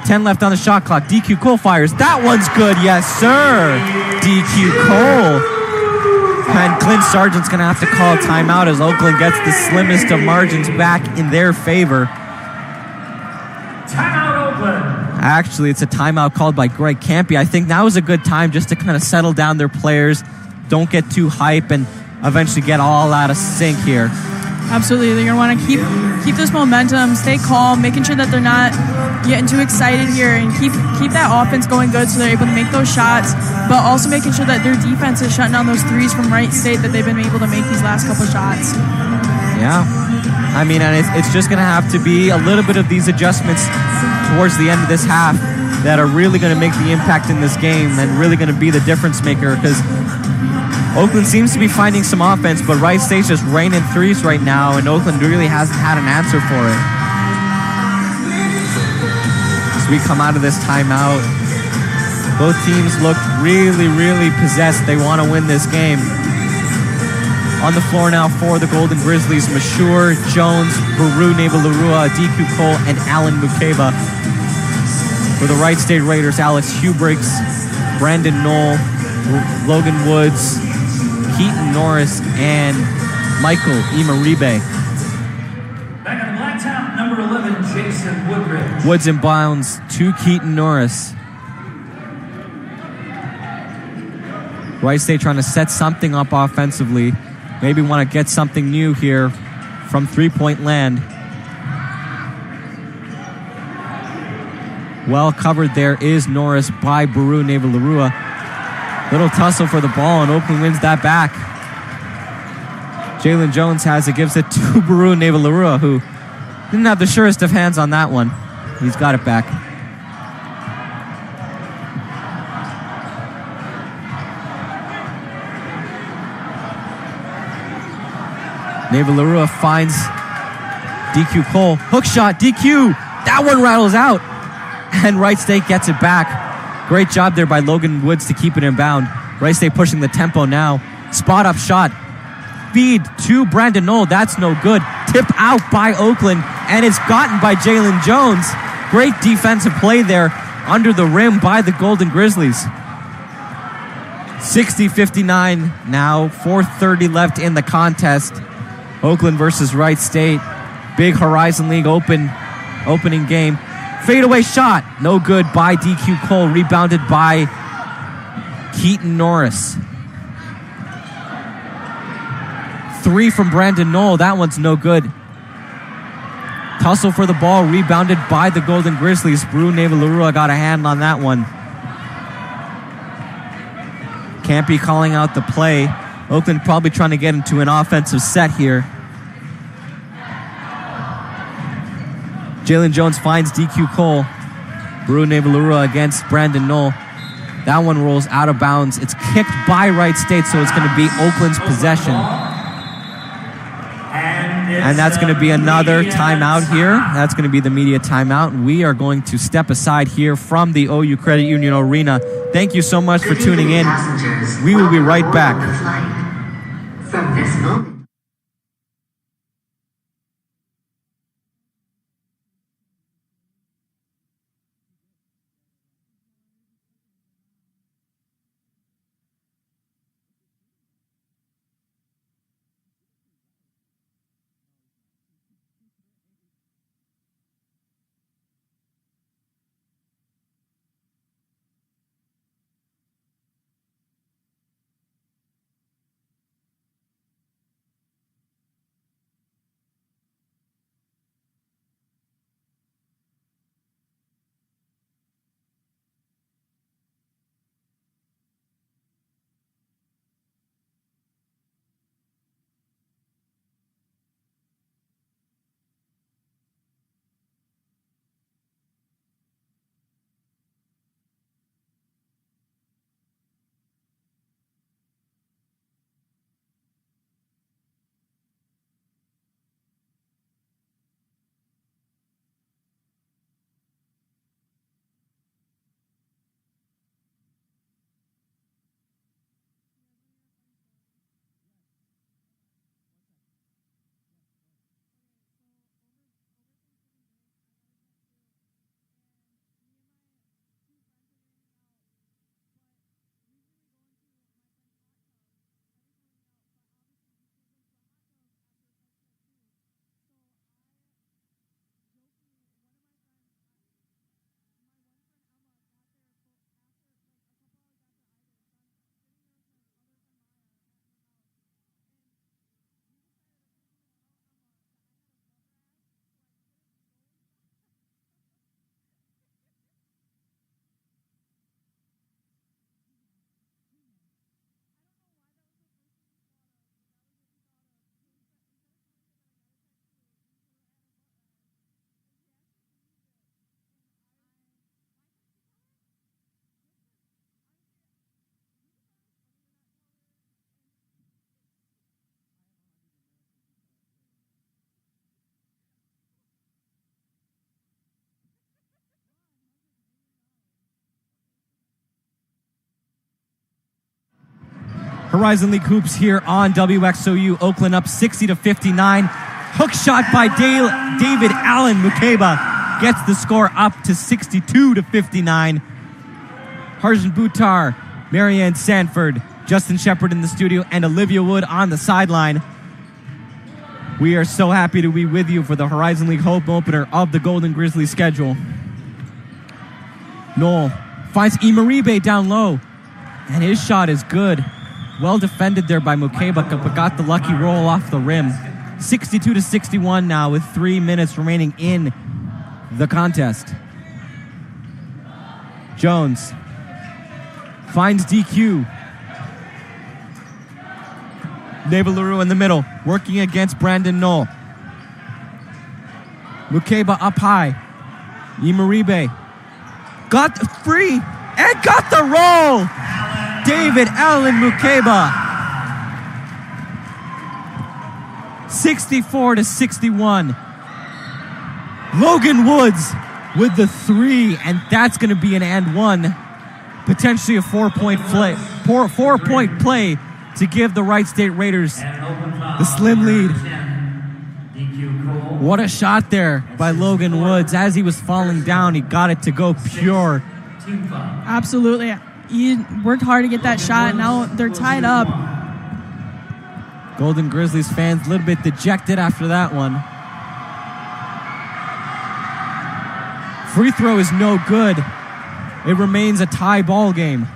10 left on the shot clock. DQ Cole fires. That one's good. Yes, sir. DQ Cole. And Clint Sargent's going to have to call a timeout as Oakland gets the slimmest of margins back in their favor. Timeout, Oakland. Actually, it's a timeout called by Greg Campy. I think now is a good time just to kind of settle down their players. Don't get too hype and eventually get all out of sync here. Absolutely. They're going to want to keep this momentum, stay calm, making sure that they're not getting too excited here, and keep that offense going good so they're able to make those shots, but also making sure that their defense is shutting down those threes from Wright State that they've been able to make these last couple shots. Yeah. I mean, and it's just going to have to be a little bit of these adjustments towards the end of this half that are really going to make the impact in this game and really going to be the difference maker, because Oakland seems to be finding some offense, but Wright State's just raining threes right now, and Oakland really hasn't had an answer for it. As we come out of this timeout, both teams look really, really possessed. They want to win this game. On the floor now for the Golden Grizzlies, Mashur, Jones, Baru Neva-Larua, DQ Cole, and Alan Mukeba. For the Wright State Raiders, Alex Hubriggs, Brandon Knoll, Logan Woods, Keaton Norris, and Michael Imaribe. Back on the blacktop, number 11, Jason Woodridge. Woods and bounds to Keaton Norris. Wright State trying to set something up offensively. Maybe want to get something new here from three-point land. Well covered there is Norris by Baru Neva-Larua. Little tussle for the ball, and Oakland wins that back. Jalen Jones has it, gives it to Baru Neva-Larua, who didn't have the surest of hands on that one. He's got it back. Neva-Larua finds DQ Cole. Hook shot, DQ. That one rattles out. And Wright State gets it back. Great job there by Logan Woods to keep it inbound. Wright State pushing the tempo now. Spot up shot. Feed to Brandon Knoll. That's no good. Tipped out by Oakland, and it's gotten by Jalen Jones. Great defensive play there under the rim by the Golden Grizzlies. 60-59 now. 4:30 left in the contest. Oakland versus Wright State. Big Horizon League opening game. Fadeaway shot. No good by DQ Cole. Rebounded by Keaton Norris. Three from Brandon Knoll. That one's no good. Tussle for the ball. Rebounded by the Golden Grizzlies. Baru Neva-Larua got a hand on that one. Campy calling out the play. Oakland probably trying to get into an offensive set here. Jalen Jones finds DQ Cole. Baru Neva-Larua against Brandon Knoll. That one rolls out of bounds. It's kicked by Wright State, so it's going to be Oakland's possession. And that's going to be another timeout here. That's going to be the media timeout. We are going to step aside here from the OU Credit Union Arena. Thank you so much for tuning in. We will be right back. From this moment. Horizon League Hoops here on WXOU. Oakland up 60-59. Hook shot by David Allen. Mukeba gets the score up to 62-59. Harjun Buttar, Maryanne, Sanford, Justin Sheppeard in the studio, and Alivia Wood on the sideline. We are so happy to be with you for the Horizon League home opener of the Golden Grizzlies schedule. Noel finds Imaribe down low, and his shot is good. Well defended there by Mukeba, but got the lucky roll off the rim. 62-61 now with 3 minutes remaining in the contest. Jones finds DQ. Navaluru in the middle, working against Brandon Knoll. Mukeba up high. Imaribe got free and got the roll. David Allen Mukeba. 64-61. Logan Woods with the 3, and that's going to be an and one. Potentially a 4-point play. 4-point play to give the Wright State Raiders the slim lead. What a shot there by Logan Woods. As he was falling down, he got it to go pure. Absolutely. He worked hard to get that shot. Now they're tied up. Golden Grizzlies fans a little bit dejected after that one. Free throw is no good. It remains a tie ball game.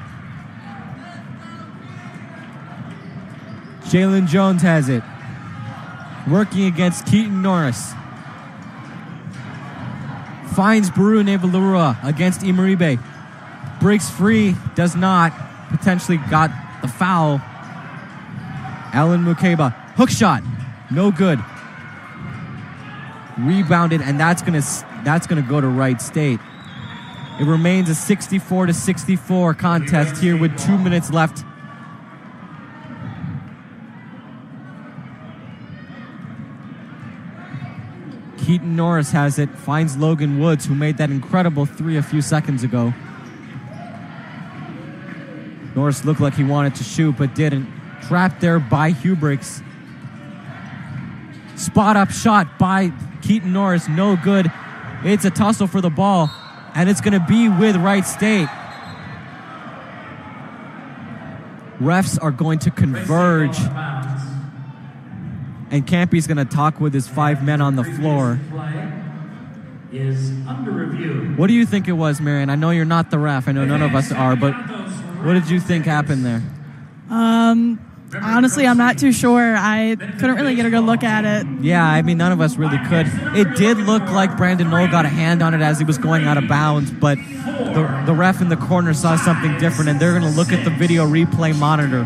Jalen Jones has it. Working against Keaton Norris. Finds Baru Nevalurua against Imaribe. Breaks free, does not. Potentially got the foul. Allen Mukeba. Hook shot. No good. Rebounded, and that's gonna go to Wright State. It remains a 64-64 contest here with 2 minutes left. Keaton Norris has it, finds Logan Woods, who made that incredible 3 a few seconds ago. Norris looked like he wanted to shoot, but didn't. Trapped there by Hubricks. Spot up shot by Keaton Norris, no good. It's a tussle for the ball, and it's going to be with Wright State. Refs are going to converge, and Campy's going to talk with his 5 men on the floor. Is under review. What do you think it was, Maryanne? I know you're not the ref. I know none of us are, but what did you think happened there? Honestly, I'm not too sure. I couldn't really get a good look at it. Yeah, I mean, none of us really could. It did look like Brandon Knoll got a hand on it as he was going out of bounds, but the ref in the corner saw something different, and they're going to look at the video replay monitor.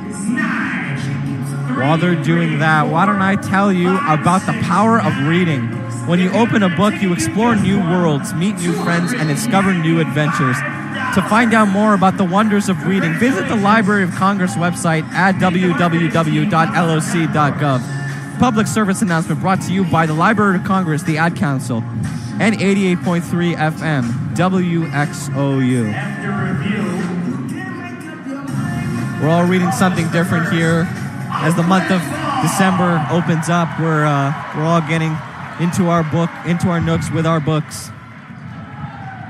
While they're doing that, why don't I tell you about the power of reading? When you open a book, you explore new worlds, meet new friends, and discover new adventures. To find out more about the wonders of reading, visit the Library of Congress website at www.loc.gov. Public service announcement brought to you by the Library of Congress, the Ad Council, and 88.3 FM, WXOU. We're all reading something different here. As the month of December opens up, we're all getting into our nooks with our books.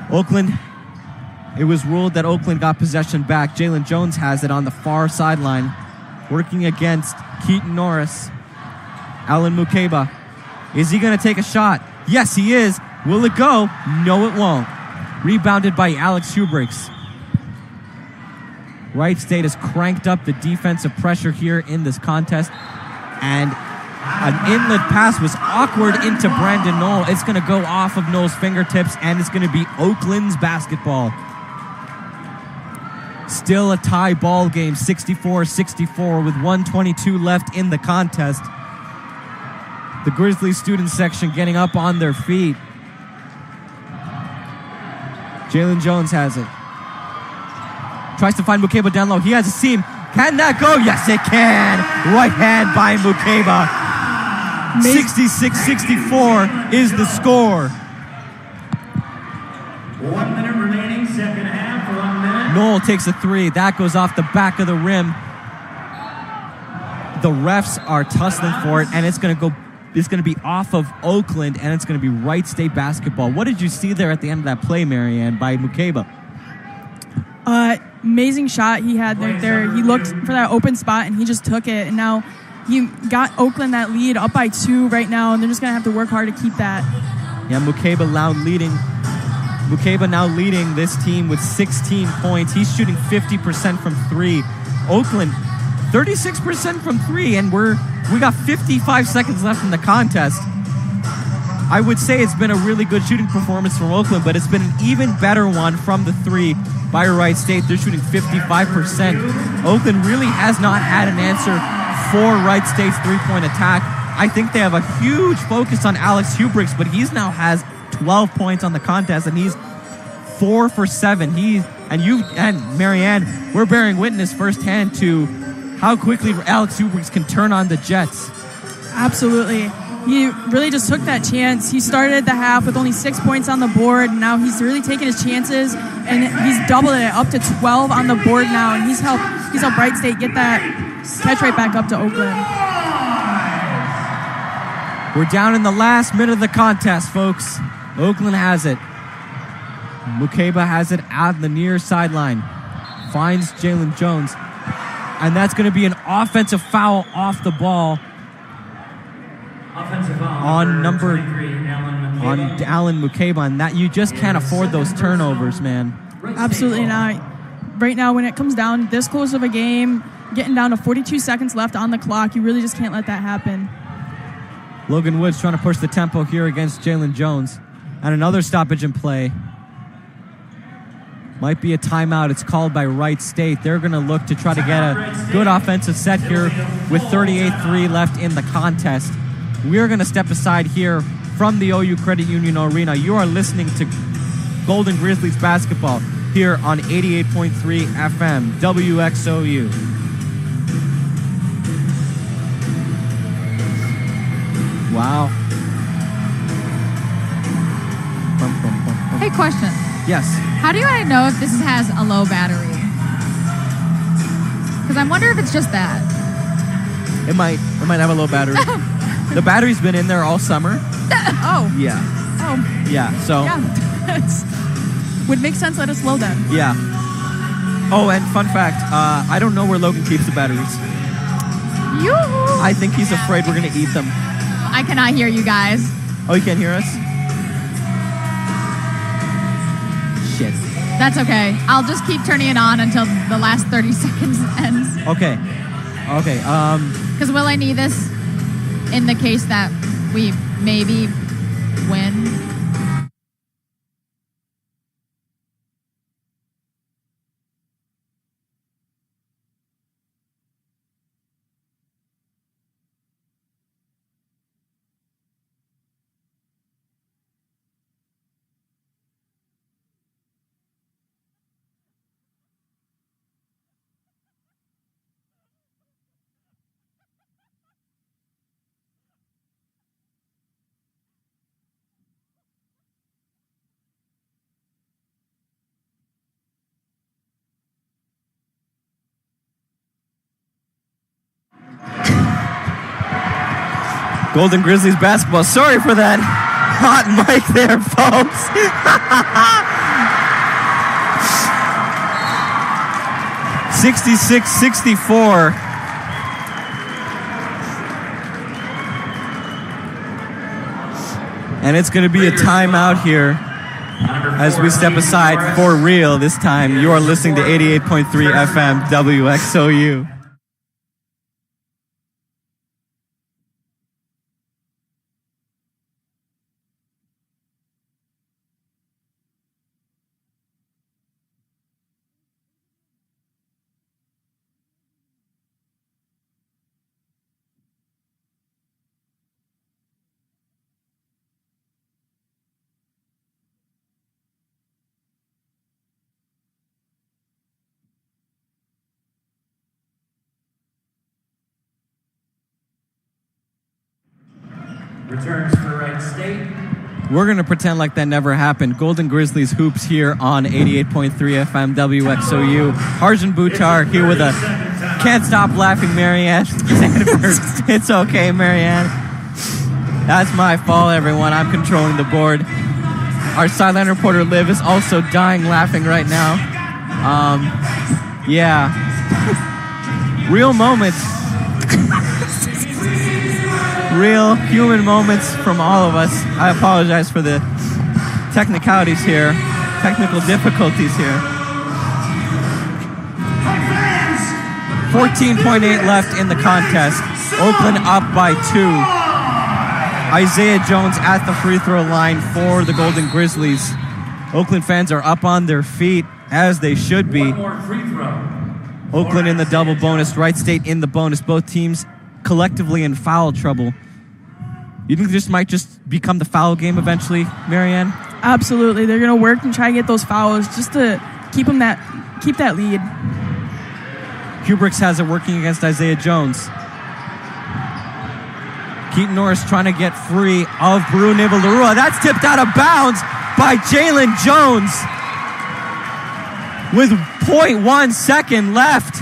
Oakland. It was ruled that Oakland got possession back. Jalen Jones has it on the far sideline, working against Keaton Norris. Allen Mukeba. Is he going to take a shot? Yes, he is. Will it go? No, it won't. Rebounded by Alex Hubricks. Wright State has cranked up the defensive pressure here in this contest, and an inlet pass was awkward into Brandon Knoll. It's going to go off of Knoll's fingertips, and it's going to be Oakland's basketball. Still a tie ball game, 64-64 with 1:22 left in the contest. The Grizzlies student section getting up on their feet. Jalen Jones has it. Tries to find Mukeba down low. He has a seam. Can that go? Yes, it can. Right hand by Mukeba. 66-64 is the score. 1 minute remaining, second half, 1 minute. Knoll takes a 3. That goes off the back of the rim. the refs are tussling for it, and it's going to be off of Oakland, and it's going to be Wright State basketball. What did you see there at the end of that play, Maryanne, by Mukeba? Amazing shot he had there. He looked for that open spot, and he just took it. And now he got Oakland that lead up by 2 right now, and they're just going to have to work hard to keep that. Yeah, Mukeba now leading this team with 16 points. He's shooting 50% from 3. Oakland, 36% from 3, and we got 55 seconds left in the contest. I would say it's been a really good shooting performance from Oakland, but it's been an even better one from the 3 by Wright State. They're shooting 55%. Oakland really has not had an answer for Wright State's three-point attack. I think they have a huge focus on Alex Hubricks, but he's now has 12 points on the contest, and he's 4 for 7. And Maryanne, we're bearing witness firsthand to how quickly Alex Hubricks can turn on the Jets. Absolutely. He really just took that chance. He started the half with only 6 points on the board, and now he's really taking his chances, and he's doubled it up to 12 on the board now, and he's helped Wright State get that catch right back up to Oakland. We're down in the last minute of the contest, folks. Oakland has it. Mukeba has it out the near sideline. Finds Jalen Jones. And that's going to be an offensive foul off the ball. Offensive foul on Alan Mukeba. And that you just can't afford those turnovers, man. Absolutely not. Right now, when it comes down this close of a game, getting down to 42 seconds left on the clock, you really just can't let that happen. Logan Woods trying to push the tempo here against Jalen Jones. And another stoppage in play. Might be a timeout. It's called by Wright State. They're going to look to try to get a good offensive set here with 38-3 left in the contest. We're going to step aside here from the OU Credit Union Arena. You are listening to Golden Grizzlies basketball here on 88.3 FM, WXOU. Wow. Hey, question. Yes. How do I know if this has a low battery? Because I wonder if it's just that. It might have a low battery. The battery's been in there all summer. Oh. Yeah. Oh. Yeah, so. Yeah. Would make sense at a slow then. Yeah. Oh, and fun fact, I don't know where Logan keeps the batteries. Yoo-hoo! I think he's afraid we're going to eat them. I cannot hear you guys. Oh, you can't hear us? Shit. That's okay. I'll just keep turning it on until the last 30 seconds ends. Okay. Because will I need this in the case that we maybe win? Golden Grizzlies basketball. Sorry for that hot mic there, folks. 66-64. And it's going to be a timeout here as we step aside for real this time. You are listening to 88.3 FM WXOU. Returns for Wright State. We're going to pretend like that never happened. Golden Grizzlies hoops here on 88.3 FM WXOU. Harjun Buttar here with a can't stop laughing, Maryanne. Sanford. It's okay, Maryanne. That's my fault, everyone. I'm controlling the board. Our sideline reporter, Liv, is also dying laughing right now. Yeah. Real moments. Real human moments from all of us. I apologize for the technicalities here. Technical difficulties here. 14.8 left in the contest. Oakland up by 2. Isaiah Jones at the free throw line for the Golden Grizzlies. Oakland fans are up on their feet, as they should be. One more free throw. Oakland in the double bonus, Wright State in the bonus. Both teams collectively in foul trouble. You think this might just become the foul game eventually, Maryanne? Absolutely. They're going to work and try to get those fouls just to keep that lead. Kubricks has it working against Isaiah Jones. Keaton Norris trying to get free of Baru Nivalarua. That's tipped out of bounds by Jalen Jones with 0.1 second left.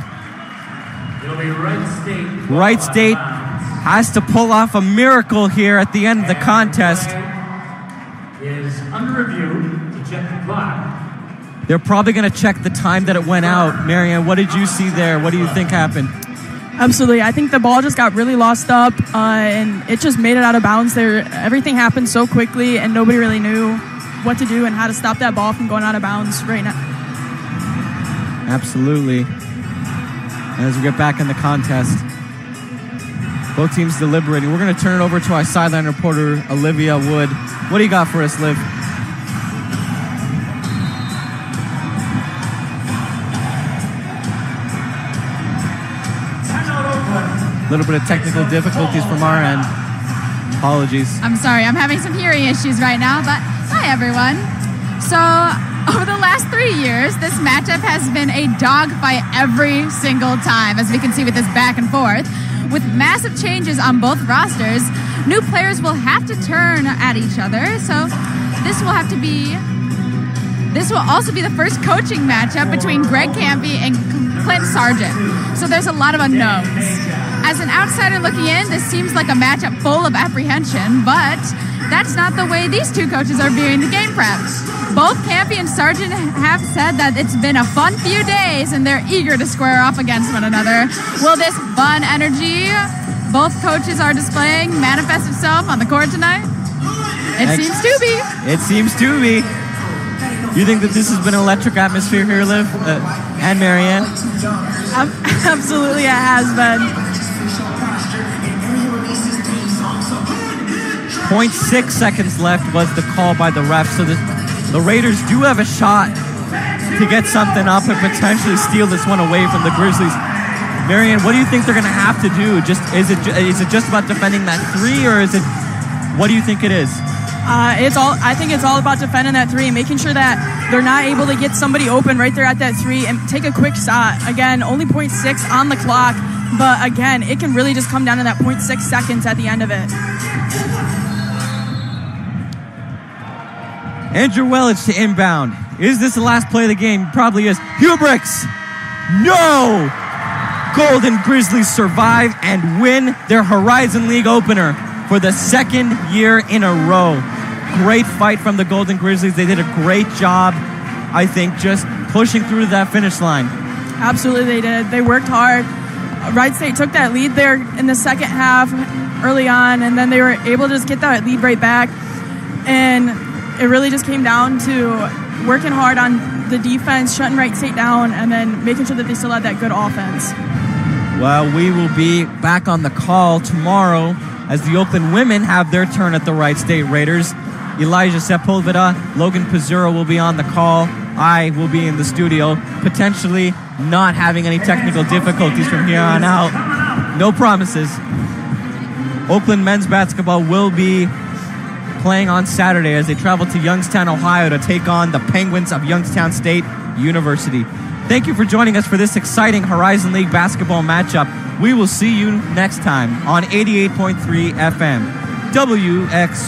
It'll be Wright State. Wright State has to pull off a miracle here at the end of the contest. Is under review to check the clock. They're probably going to check the time that it went out. Maryanne, what did you see there? What do you think happened? Absolutely. I think the ball just got really lost up, and it just made it out of bounds there. Everything happened so quickly, and nobody really knew what to do and how to stop that ball from going out of bounds right now. Absolutely. As we get back in the contest, both teams deliberating. We're going to turn it over to our sideline reporter, Alivia Wood. What do you got for us, Liv? A little bit of technical difficulties from our end. Apologies. I'm sorry, I'm having some hearing issues right now, but hi everyone. So, over the last 3 years, this matchup has been a dogfight every single time, as we can see with this back and forth. With massive changes on both rosters, new players will have to turn at each other, so this will also be the first coaching matchup between Greg Campy and Clint Sargent. So there's a lot of unknowns. As an outsider looking in, this seems like a matchup full of apprehension, but that's not the way these two coaches are viewing the game prep. Both Campy and Sargent have said that it's been a fun few days and they're eager to square off against one another. Will this fun energy both coaches are displaying manifest itself on the court tonight? It seems to be. It seems to be. You think that this has been an electric atmosphere here, Liv? And Maryanne? Absolutely, it has been. 0.6 seconds left was the call by the ref, so the Raiders do have a shot to get something up and potentially steal this one away from the Grizzlies. Maryanne, what do you think they're going to have to do? Is it just about defending that three, or is it? What do you think it is? I think it's all about defending that three and making sure that they're not able to get somebody open right there at that three and take a quick shot. Again, only 0.6 on the clock, but again, it can really just come down to that 0.6 seconds at the end of it. Andrew Wellich to inbound. Is this the last play of the game? Probably is. Kubricks! No! Golden Grizzlies survive and win their Horizon League opener for the second year in a row. Great fight from the Golden Grizzlies. They did a great job, I think, just pushing through that finish line. Absolutely, they did. They worked hard. Wright State took that lead there in the second half early on, and then they were able to just get that lead right back. And it really just came down to working hard on the defense, shutting Wright State down, and then making sure that they still had that good offense. Well, we will be back on the call tomorrow as the Oakland women have their turn at the Wright State Raiders. Elijah Sepulveda, Logan Pizzura will be on the call. I will be in the studio, potentially not having any technical difficulties from here on out. No promises. Oakland men's basketball will be playing on Saturday as they travel to Youngstown, Ohio to take on the Penguins of Youngstown State University. Thank you for joining us for this exciting Horizon League basketball matchup. We will see you next time on 88.3 FM, WXOU.